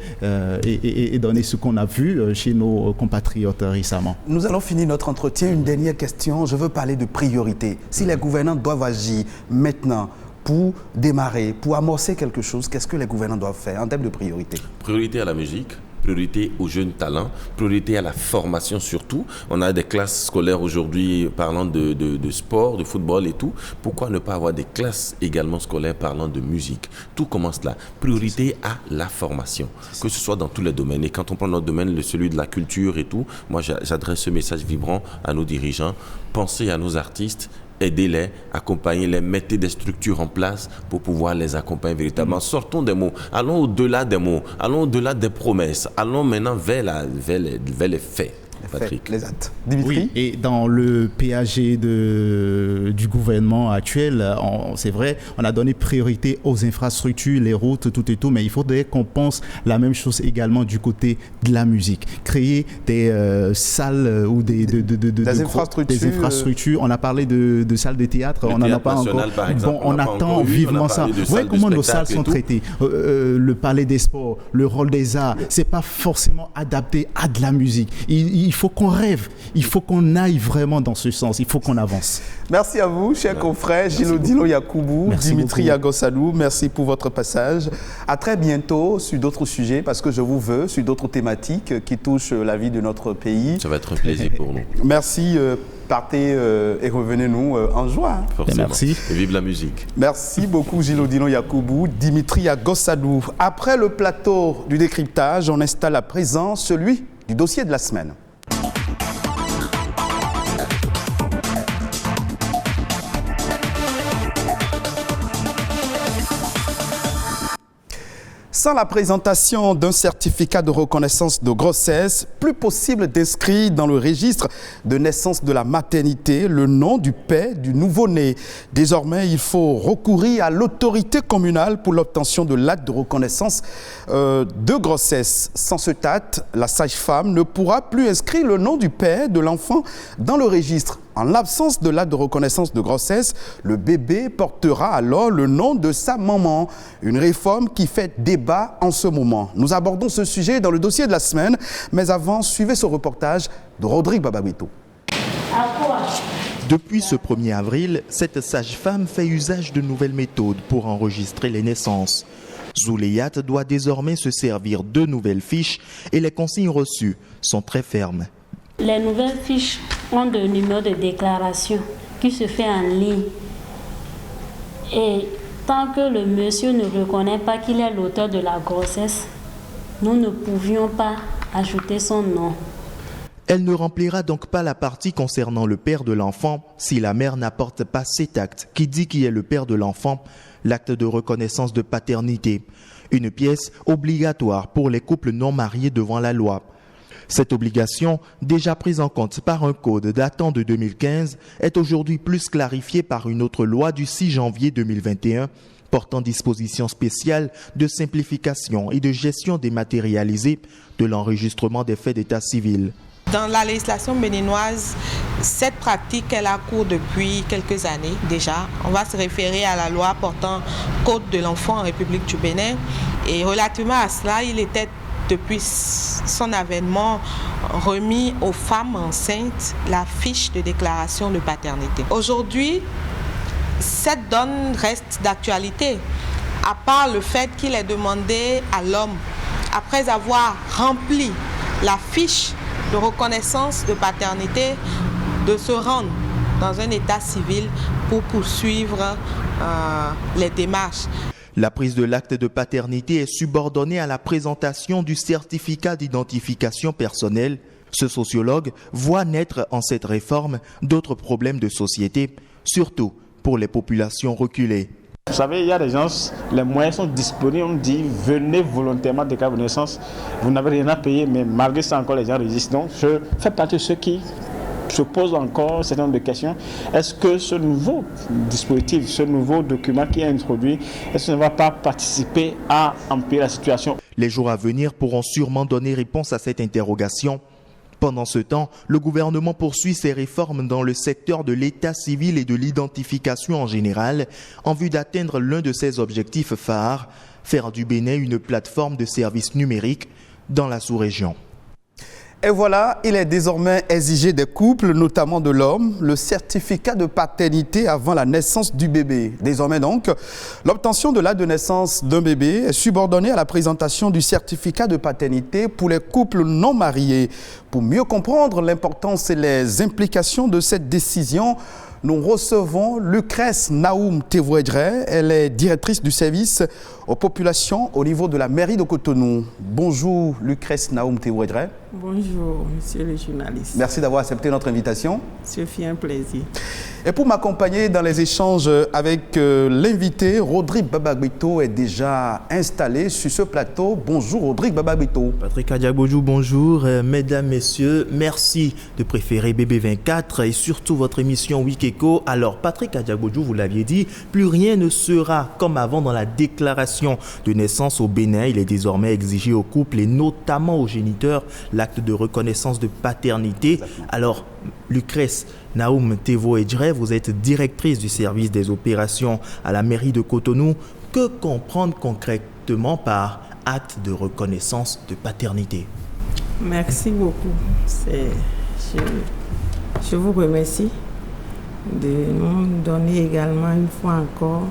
et donner ce qu'on a vu chez nos compatriotes récemment. Nous allons finir notre entretien. Une dernière question, je veux parler de priorité. Si les gouvernants doivent agir maintenant pour démarrer, pour amorcer quelque chose, qu'est-ce que les gouvernants doivent faire en termes de priorité? Priorité à la musique. Priorité aux jeunes talents, priorité à la formation surtout. On a des classes scolaires aujourd'hui parlant de sport, de football et tout. Pourquoi ne pas avoir des classes également scolaires parlant de musique? Tout commence là. Priorité à la formation, que ce soit dans tous les domaines. Et quand on prend notre domaine, celui de la culture et tout, moi j'adresse ce message vibrant à nos dirigeants. Pensez à nos artistes, aidez-les, accompagnez-les, mettez des structures en place pour pouvoir les accompagner véritablement. Sortons des mots, allons au-delà des mots, allons au-delà des promesses, allons maintenant vers les faits. Patrick. Les actes. Dimitri? Oui, et dans le PAG du gouvernement actuel, c'est vrai, on a donné priorité aux infrastructures, les routes, tout et tout, mais il faudrait qu'on pense la même chose également du côté de la musique. Créer des salles ou des infrastructures. On a parlé de salles de théâtre, on n'en a pas encore. Bon, on attend vivement ça. Ouais, comment nos salles sont traitées. Le palais des sports, le rôle des arts, c'est pas forcément adapté à de la musique. Il faut qu'on rêve, il faut qu'on aille vraiment dans ce sens, il faut qu'on avance. Merci à vous, chers confrères, Gilodilo Yakoubou, Dimitri Yagosalou, merci pour votre passage. À très bientôt sur d'autres sujets, parce que je vous veux, sur d'autres thématiques qui touchent la vie de notre pays. Ça va être un plaisir pour nous. Merci, partez et revenez-nous en juin. Forcément. Merci. Et vive la musique. Merci beaucoup, Gilodilo Yakoubou, Dimitri Yagosalou. Après le plateau du décryptage, on installe à présent celui du dossier de la semaine. Sans la présentation d'un certificat de reconnaissance de grossesse, plus possible d'inscrire dans le registre de naissance de la maternité le nom du père du nouveau-né. Désormais, il faut recourir à l'autorité communale pour l'obtention de l'acte de reconnaissance de grossesse. Sans cet acte, la sage-femme ne pourra plus inscrire le nom du père de l'enfant dans le registre. En l'absence de l'acte de reconnaissance de grossesse, le bébé portera alors le nom de sa maman. Une réforme qui fait débat en ce moment. Nous abordons ce sujet dans le dossier de la semaine, mais avant, suivez ce reportage de Rodrigue Bababito. Depuis ce 1er avril, cette sage-femme fait usage de nouvelles méthodes pour enregistrer les naissances. Zouleyat doit désormais se servir de nouvelles fiches et les consignes reçues sont très fermes. Les nouvelles fiches ont de numéros de déclaration qui se fait en ligne. Et tant que le monsieur ne reconnaît pas qu'il est l'auteur de la grossesse, nous ne pouvions pas ajouter son nom. Elle ne remplira donc pas la partie concernant le père de l'enfant si la mère n'apporte pas cet acte qui dit qui est le père de l'enfant, l'acte de reconnaissance de paternité, une pièce obligatoire pour les couples non mariés devant la loi. Cette obligation, déjà prise en compte par un code datant de 2015, est aujourd'hui plus clarifiée par une autre loi du 6 janvier 2021 portant dispositions spéciales de simplification et de gestion dématérialisée de l'enregistrement des faits d'état civil. Dans la législation béninoise, cette pratique elle a cours depuis quelques années déjà. On va se référer à la loi portant Code de l'enfant en République du Bénin. Et relativement à cela, il était depuis son avènement remis aux femmes enceintes la fiche de déclaration de paternité. Aujourd'hui, cette donne reste d'actualité, à part le fait qu'il est demandé à l'homme, après avoir rempli la fiche de reconnaissance de paternité, de se rendre dans un état civil pour poursuivre les démarches. La prise de l'acte de paternité est subordonnée à la présentation du certificat d'identification personnelle. Ce sociologue voit naître en cette réforme d'autres problèmes de société, surtout pour les populations reculées. Vous savez, il y a des gens, les moyens sont disponibles, on dit venez volontairement déclarer vos naissances, vous n'avez rien à payer, mais malgré ça encore les gens résistent. Donc je fais partie de ceux qui se pose encore un certain nombre de questions. Est-ce que ce nouveau dispositif, ce nouveau document qui est introduit, est-ce qu'il ne va pas participer à empirer la situation? Les jours à venir pourront sûrement donner réponse à cette interrogation. Pendant ce temps, le gouvernement poursuit ses réformes dans le secteur de l'état civil et de l'identification en général, en vue d'atteindre l'un de ses objectifs phares, faire du Bénin une plateforme de services numériques dans la sous-région. Et voilà, il est désormais exigé des couples, notamment de l'homme, le certificat de paternité avant la naissance du bébé. Désormais donc, l'obtention de l'acte de naissance d'un bébé est subordonnée à la présentation du certificat de paternité pour les couples non mariés. Pour mieux comprendre l'importance et les implications de cette décision, nous recevons Lucrèce Naoum Tewedre. Elle est directrice du service aux populations au niveau de la mairie de Cotonou. Bonjour Lucrèce Naoum Tewedre. Bonjour, monsieur le journaliste. Merci d'avoir accepté notre invitation. Ce fut un plaisir. Et pour m'accompagner dans les échanges avec l'invité, Rodrigue Babagbito est déjà installé sur ce plateau. Bonjour Rodrigue Babagbito. Patrick Kadiagbojou, bonjour. Mesdames, messieurs, merci de préférer BB24 et surtout votre émission Week Echo. Alors Patrick Kadiagbojou, vous l'aviez dit, plus rien ne sera comme avant dans la déclaration de naissance au Bénin. Il est désormais exigé aux couples et notamment aux géniteurs l'acte de reconnaissance de paternité. Alors Lucrèce Naoum Tevo-Edjre, vous êtes directrice du service des opérations à la mairie de Cotonou. Que comprendre concrètement par acte de reconnaissance de paternité? Merci beaucoup. Je vous remercie de nous donner également une fois encore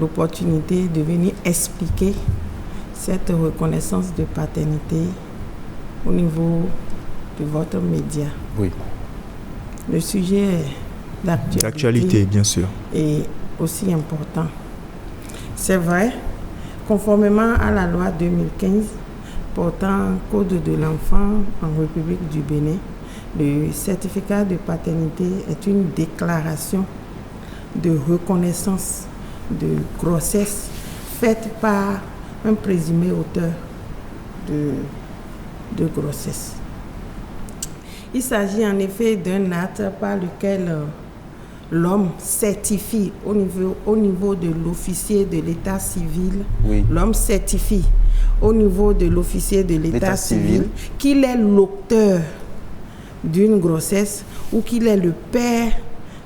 l'opportunité de venir expliquer cette reconnaissance de paternité au niveau de votre média. Oui. Le sujet d'actualité, bien sûr, est aussi important. C'est vrai, conformément à la loi 2015 portant Code de l'enfant en République du Bénin, le certificat de paternité est une déclaration de reconnaissance de grossesse faite par un présumé auteur de grossesse. Il s'agit en effet d'un acte par lequel l'homme certifie au niveau de l'officier de l'état civil, l'homme certifie au niveau de l'officier de l'état civil qu'il est l'auteur d'une grossesse ou qu'il est le père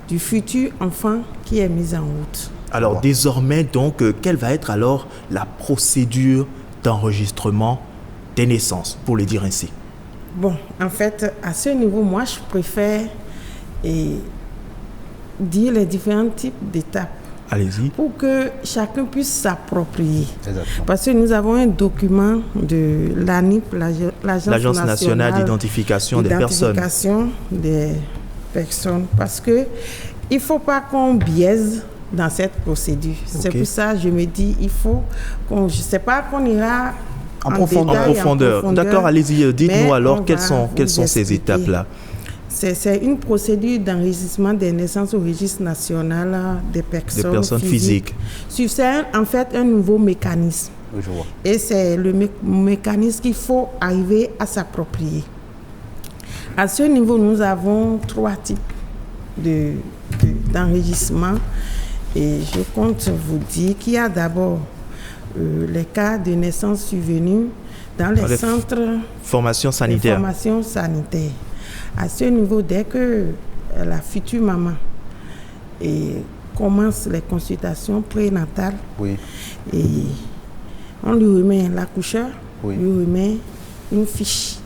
du futur enfant qui est mis en route. Alors désormais, donc, quelle va être alors la procédure d'enregistrement des naissances, pour le dire ainsi? Bon, en fait, à ce niveau, moi, je préfère dire les différents types d'étapes. Allez-y. Pour que chacun puisse s'approprier. Parce que nous avons un document de l'ANIP, l'Agence nationale d'identification des personnes. Parce que il ne faut pas qu'on biaise dans cette procédure. C'est pour ça que je me dis, je ne sais pas qu'on ira en profondeur. D'accord, allez-y, dites-nous alors quelles sont ces étapes-là. C'est une procédure d'enregistrement des naissances au registre national des personnes physiques. C'est en fait un nouveau mécanisme. Je vois. Et c'est le mécanisme qu'il faut arriver à s'approprier. À ce niveau, nous avons 3 types d'enregistrement. Et je compte vous dire qu'il y a d'abord les cas de naissance survenus dans les centres de formation sanitaire. À ce niveau, dès que la future maman commence les consultations prénatales, et on lui remet l'accoucheur, lui remet une fiche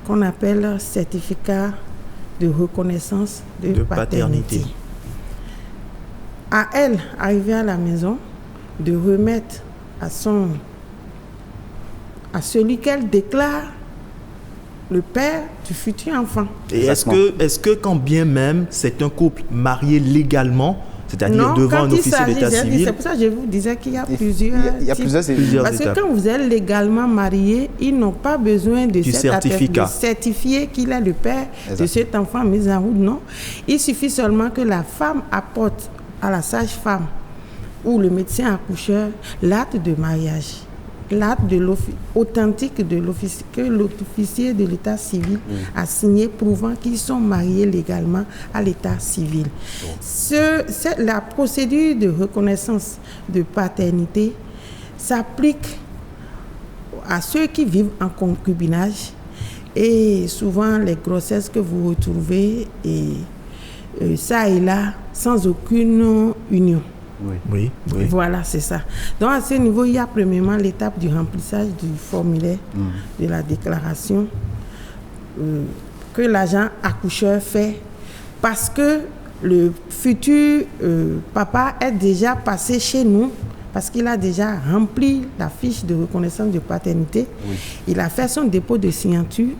qu'on appelle certificat de reconnaissance de paternité. À elle, arrivée à la maison, de remettre à celui qu'elle déclare le père du futur enfant. Et est-ce que quand bien même c'est un couple marié légalement, c'est-à-dire devant un officier d'état civil... C'est pour ça que je vous disais qu'il y a plusieurs étapes. Parce que quand vous êtes légalement marié, ils n'ont pas besoin de certifier qu'il est le père de cet enfant mis en route. Non. Il suffit seulement que la femme apporte à la sage-femme ou le médecin accoucheur l'acte de mariage, l'acte authentique que l'officier de l'état civil a signé prouvant qu'ils sont mariés légalement à l'état civil. La procédure de reconnaissance de paternité s'applique à ceux qui vivent en concubinage et souvent les grossesses que vous retrouvez ça et là sans aucune union. Oui. Voilà, c'est ça. Donc à ce niveau, il y a premièrement l'étape du remplissage du formulaire de la déclaration que l'agent accoucheur fait parce que le futur papa est déjà passé chez nous parce qu'il a déjà rempli la fiche de reconnaissance de paternité. Il a fait son dépôt de signature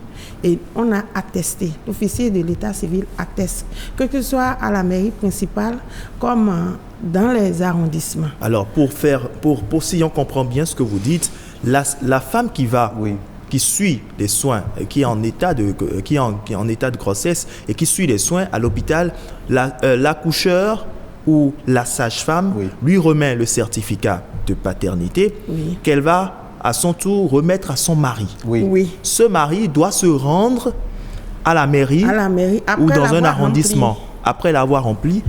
et on a attesté. L'officier de l'état civil atteste, que ce soit à la mairie principale comme dans les arrondissements. Alors, pour si on comprend bien ce que vous dites, la femme qui va qui suit les soins, qui est en état de grossesse et qui suit les soins à l'hôpital, l'accoucheur ou la sage-femme lui remet le certificat de paternité qu'elle va à son tour remettre à son mari. Ce mari doit se rendre à la mairie ou dans un arrondissement après l'avoir rempli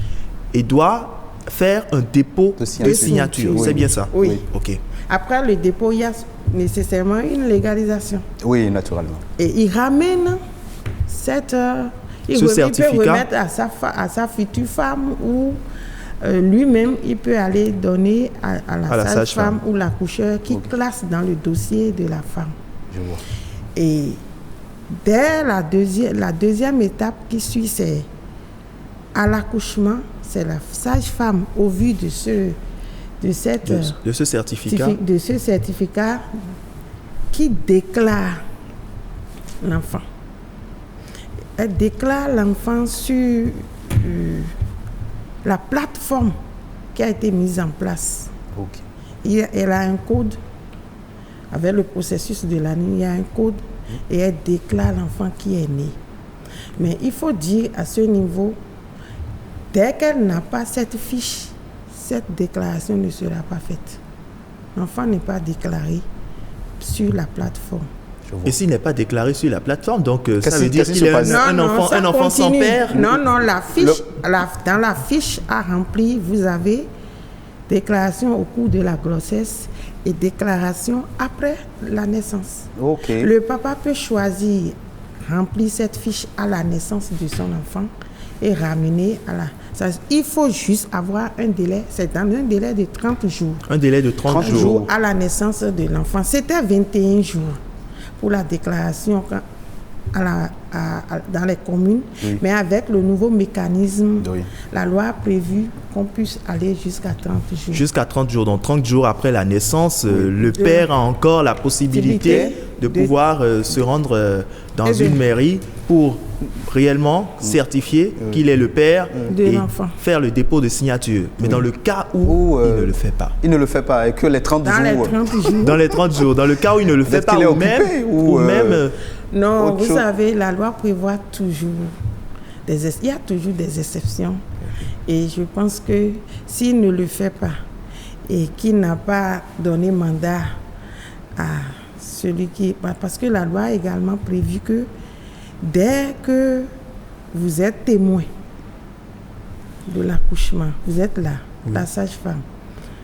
et doit faire un dépôt de signature. C'est bien ça? Oui. Ok. Après le dépôt, il y a nécessairement une légalisation. Oui, naturellement. Et il ramène ce certificat. Il peut remettre à sa future femme ou lui-même, il peut aller donner à la sage-femme ou l'accoucheur qui classe dans le dossier de la femme. Je vois. Et dès la deuxième étape qui suit, c'est à l'accouchement, c'est la sage-femme au vu de ce certificat qui déclare l'enfant. Elle déclare l'enfant sur la plateforme qui a été mise en place. Elle a un code. Avec le processus de l'année, il y a un code et elle déclare l'enfant qui est né. Mais il faut dire à ce niveau, dès qu'elle n'a pas cette fiche, cette déclaration ne sera pas faite. L'enfant n'est pas déclaré sur la plateforme. Et s'il n'est pas déclaré sur la plateforme, donc ça veut dire qu'il est un enfant sans père? Non, dans la fiche à remplir, vous avez déclaration au cours de la grossesse et déclaration après la naissance. Le papa peut choisir remplir cette fiche à la naissance de son enfant et ramener à la... Il faut juste avoir un délai, c'est dans un délai de 30 jours. Un délai de 30 jours à la naissance de l'enfant. C'était 21 jours pour la déclaration dans les communes, mais avec le nouveau mécanisme, la loi a prévu qu'on puisse aller jusqu'à 30 jours. Jusqu'à 30 jours. Donc 30 jours après la naissance, le père a encore la possibilité de pouvoir se rendre dans une mairie pour réellement certifier qu'il est le père et faire le dépôt de signature. Mais dans le cas où il ne le fait pas. Il ne le fait pas et que les 30 jours... Dans les 30 jours. Dans le cas où il ne le fait pas ou même... Non, vous savez, la loi prévoit toujours il y a toujours des exceptions. Et je pense que s'il ne le fait pas et qu'il n'a pas donné mandat à celui qui... Parce que la loi a également prévu que dès que vous êtes témoin de l'accouchement, vous êtes là, la sage-femme,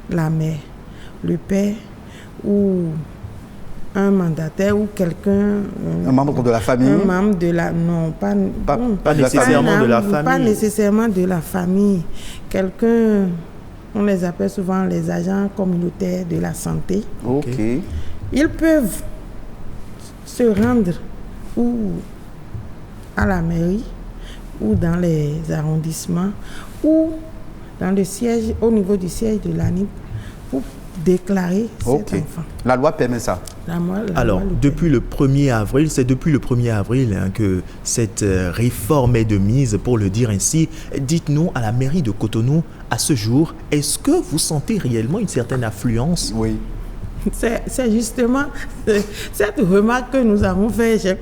la mère, le père ou un mandataire ou quelqu'un... un membre de la famille. Un membre de la... Non, pas nécessairement de la famille. Pas nécessairement de la famille. Quelqu'un, on les appelle souvent les agents communautaires de la santé. Ils peuvent se rendre ou à la mairie ou dans les arrondissements ou dans le siège, au niveau du siège de l'ANIP pour déclarer cet enfant. La loi permet ça. Alors, depuis le 1er avril, c'est depuis le 1er avril que cette réforme est de mise, pour le dire ainsi. Dites-nous, à la mairie de Cotonou, à ce jour, est-ce que vous sentez réellement une certaine affluence? Oui. C'est justement cette remarque que nous avons faite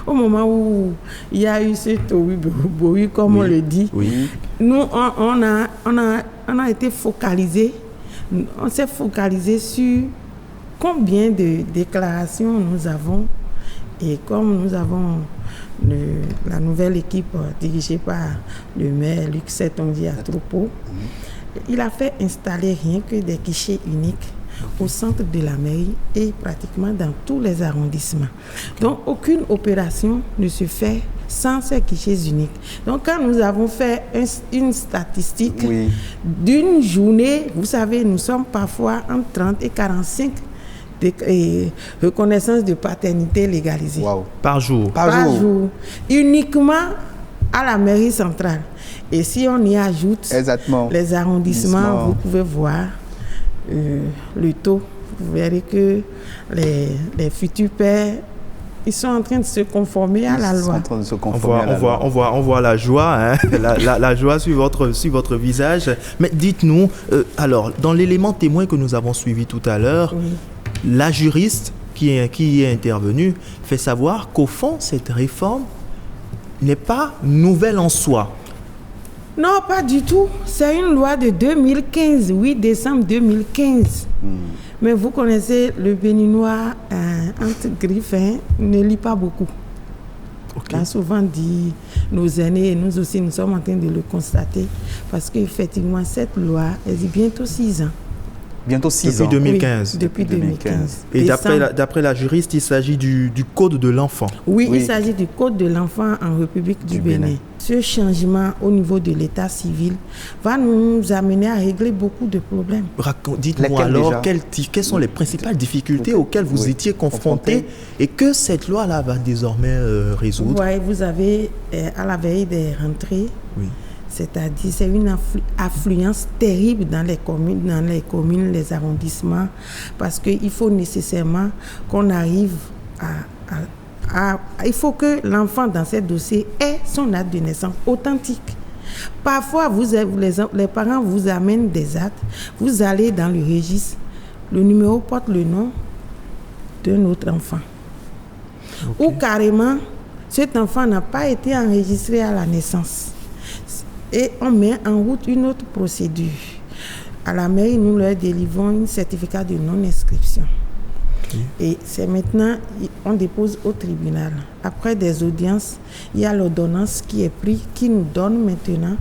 au moment où il y a eu ce tohu-bohu, comme on le dit. Nous, on a été focalisés. On s'est focalisé sur combien de déclarations nous avons. Et comme nous avons la nouvelle équipe dirigée par le maire Luc Setongi à Tropo, il a fait installer rien que des guichets uniques au centre de la mairie et pratiquement dans tous les arrondissements. Donc aucune opération ne se fait sans ces guichets uniques. Donc quand nous avons fait une statistique d'une journée, vous savez, nous sommes parfois entre 30 et 45 reconnaissances de paternité légalisées. Par jour. Par jour. Uniquement à la mairie centrale. Et si on y ajoute les arrondissements, vous pouvez voir le taux. Vous verrez que les futurs pères, ils sont en train de se conformer à la loi. On voit la joie, hein, la joie sur votre visage. Mais dites-nous, alors, dans l'élément témoin que nous avons suivi tout à l'heure, la juriste qui est intervenu fait savoir qu'au fond, cette réforme n'est pas nouvelle en soi. Non, pas du tout. C'est une loi de 2015, 8 décembre 2015. Mais vous connaissez le béninois entre griffes, ne lit pas beaucoup. On a souvent dit, nos aînés et nous aussi, nous sommes en train de le constater, parce qu'effectivement, cette loi, elle dit bientôt 6 ans. Bientôt 6 ans. Depuis 2015. Oui, depuis 2015. Et d'après la juriste, il s'agit du Code de l'enfant. Oui, il s'agit du Code de l'enfant en République du Bénin. Ce changement au niveau de l'état civil va nous amener à régler beaucoup de problèmes. Dites-moi alors, quelles sont les principales difficultés auxquelles vous étiez confrontés et que cette loi-là va désormais résoudre? Oui, vous avez, à la veille des rentrées, c'est-à-dire c'est une affluence terrible dans les communes, les arrondissements, parce qu'il faut nécessairement qu'on arrive il faut que l'enfant dans ces dossiers ait son acte de naissance authentique. Parfois, les parents vous amènent des actes, vous allez dans le registre, le numéro porte le nom d'un autre enfant. Ou carrément, cet enfant n'a pas été enregistré à la naissance. Et on met en route une autre procédure. À la mairie, nous leur délivrons un certificat de non-inscription. Et c'est maintenant, on dépose au tribunal. Après des audiences, il y a l'ordonnance qui est prise, qui nous donne maintenant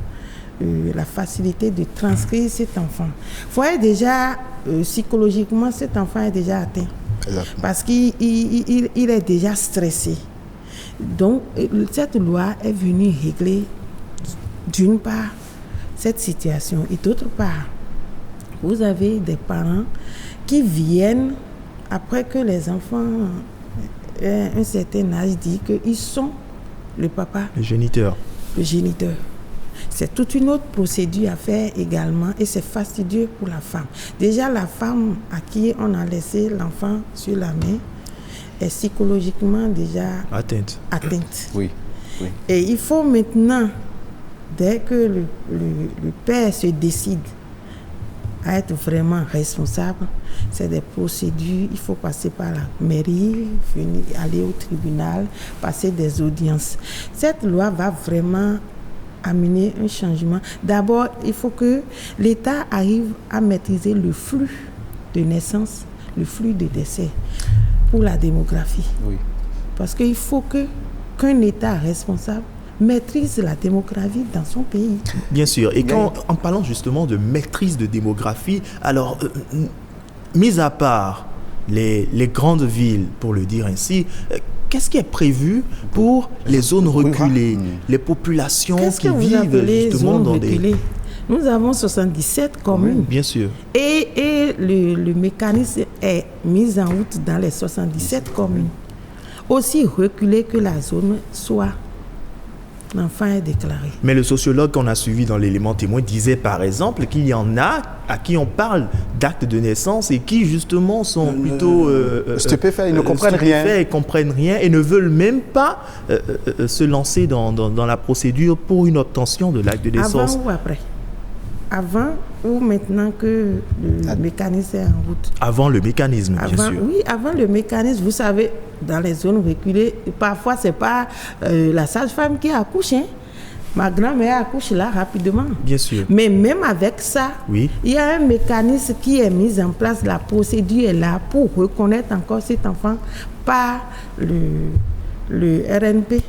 la facilité de transcrire cet enfant. Il faut déjà, psychologiquement, cet enfant est déjà atteint. Parce qu'il est déjà stressé. Donc, cette loi est venue régler, d'une part, cette situation. Et d'autre part, vous avez des parents qui viennent après que les enfants aient un certain âge, disent qu'ils sont le papa. Le géniteur. Le géniteur. C'est toute une autre procédure à faire également et c'est fastidieux pour la femme. Déjà, la femme à qui on a laissé l'enfant sur la main est psychologiquement déjà atteinte. Oui. Et il faut maintenant, dès que le père se décide à être vraiment responsable, c'est des procédures, il faut passer par la mairie, aller au tribunal, passer des audiences. Cette loi va vraiment amener un changement. D'abord, il faut que l'État arrive à maîtriser le flux de naissance, le flux de décès pour la démographie. Parce qu'il faut qu'un État responsable maîtrise la démographie dans son pays. Bien sûr. Et en parlant justement de maîtrise de démographie, alors, mis à part les grandes villes, pour le dire ainsi, qu'est-ce qui est prévu pour les zones reculées, les populations qui vivent justement dans des... Nous avons 77 communes. Oui, bien sûr. Et le mécanisme est mis en route dans les 77 communes. Aussi reculé que la zone soit, l'enfant est déclaré. Mais le sociologue qu'on a suivi dans l'élément témoin disait par exemple qu'il y en a à qui on parle d'actes de naissance et qui justement sont plutôt stupéfaits, ils ne comprennent rien. Ils comprennent rien et ne veulent même pas se lancer dans la procédure pour une obtention de l'acte de naissance. Avant ou après? Avant ou maintenant que le mécanisme est en route? Avant le mécanisme, bien sûr. Oui, avant le mécanisme, vous savez, dans les zones reculées, parfois ce n'est pas la sage-femme qui accouche. Ma grand-mère accouche là rapidement. Bien sûr. Mais même avec ça, il y a un mécanisme qui est mis en place. La procédure est là pour reconnaître encore cet enfant par le RNP.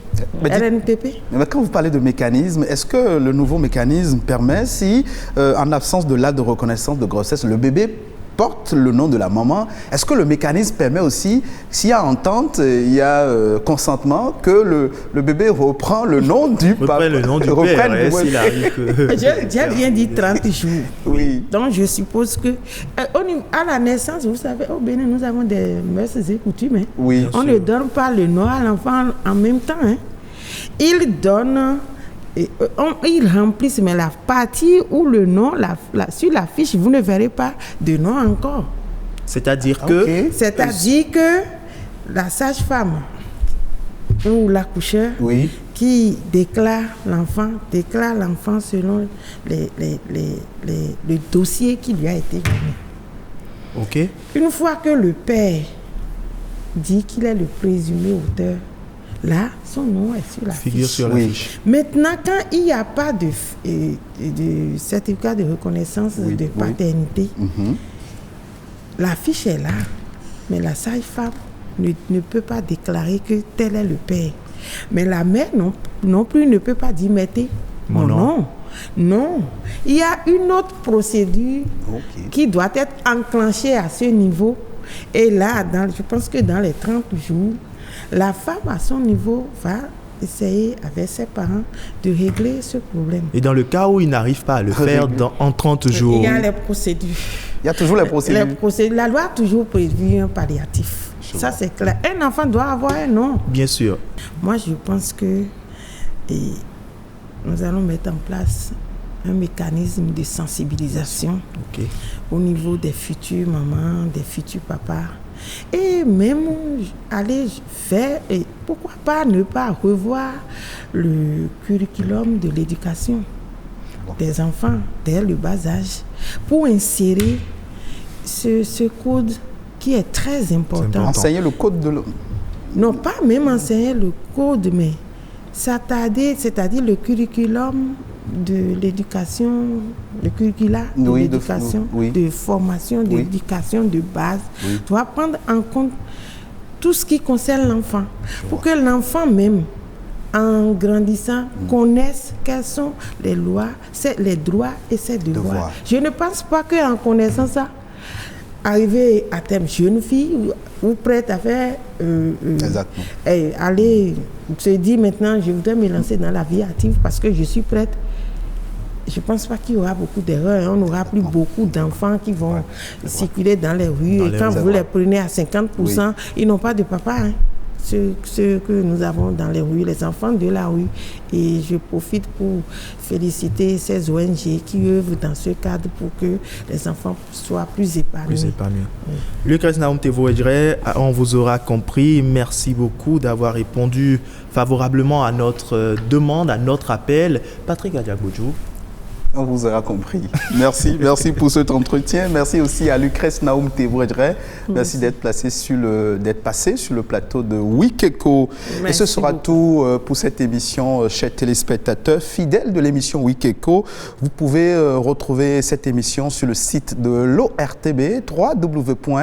RNPP. Mais quand vous parlez de mécanisme, est-ce que le nouveau mécanisme permet, si en absence de l'acte de reconnaissance de grossesse, le bébé porte le nom de la maman, est-ce que le mécanisme permet aussi, s'il y a entente, il y a consentement, que le bébé reprend le nom du papa, le nom du père, s'il arrive que... J'ai bien dit 30 jours. Oui. Donc je suppose que à la naissance, vous savez, au Bénin, nous avons des mœurs et coutumes. Oui. On ne donne pas le nom à l'enfant en même temps. Il donne... ils remplissent, mais la partie où le nom, sur la fiche, vous ne verrez pas de nom encore. C'est-à-dire que... C'est-à-dire que la sage-femme ou l'accoucheur qui déclare l'enfant selon le dossier qui lui a été donné. Ok. Une fois que le père dit qu'il est le présumé auteur, là, son nom est sur la figure fiche. Sur la fiche. Maintenant, quand il n'y a pas de certificat de reconnaissance de paternité, la fiche est là, mais la sage-femme ne peut pas déclarer que tel est le père. Mais la mère non plus ne peut pas dire mettez mon nom. Non. Il y a une autre procédure qui doit être enclenchée à ce niveau. Et là, je pense que dans les 30 jours, la femme à son niveau va essayer avec ses parents de régler ce problème. Et dans le cas où il n'arrive pas à le faire en 30 jours... Il y a les procédures. Il y a toujours les procédures. La loi a toujours prévu un palliatif. Ça, c'est clair. Un enfant doit avoir un nom. Bien sûr. Moi, je pense que nous allons mettre en place un mécanisme de sensibilisation au niveau des futures mamans, des futurs papas. Et même aller faire, et pourquoi pas ne pas revoir le curriculum de l'éducation des enfants dès le bas âge pour insérer ce code qui est très important. Enseigner le code de l'homme. Non, pas même enseigner le code, mais s'attarder, c'est-à-dire le curriculum de l'éducation, le curricula de l'éducation, de formation, d'éducation de base, doit prendre en compte tout ce qui concerne l'enfant. Pour que l'enfant même, en grandissant, connaisse quelles sont les lois, les droits et ses devoirs. Je ne pense pas qu'en connaissant ça, arriver à terme jeune fille ou prête à faire aller se dire maintenant je voudrais me lancer dans la vie active parce que je suis prête. Je ne pense pas qu'il y aura beaucoup d'erreurs. On n'aura plus beaucoup d'enfants qui vont circuler dans les rues. Et quand vous les prenez à 50%, ils n'ont pas de papa. Ceux que nous avons dans les rues, les enfants de la rue. Et je profite pour féliciter ces ONG qui œuvrent dans ce cadre pour que les enfants soient plus épanouis. Lucrèce Naoum Tebouedjere, on vous aura compris. Merci beaucoup d'avoir répondu favorablement à notre demande, à notre appel. Patrick Adiagbodjou. On vous aura compris. Merci pour cet entretien. Merci aussi à Lucrèce Naoum Tebouedjere. Merci d'être passé sur le plateau de Wikeko. Et ce sera tout pour cette émission, chers téléspectateurs fidèles de l'émission Wikeko. Vous pouvez retrouver cette émission sur le site de l'ORTB, www.ortb.bj.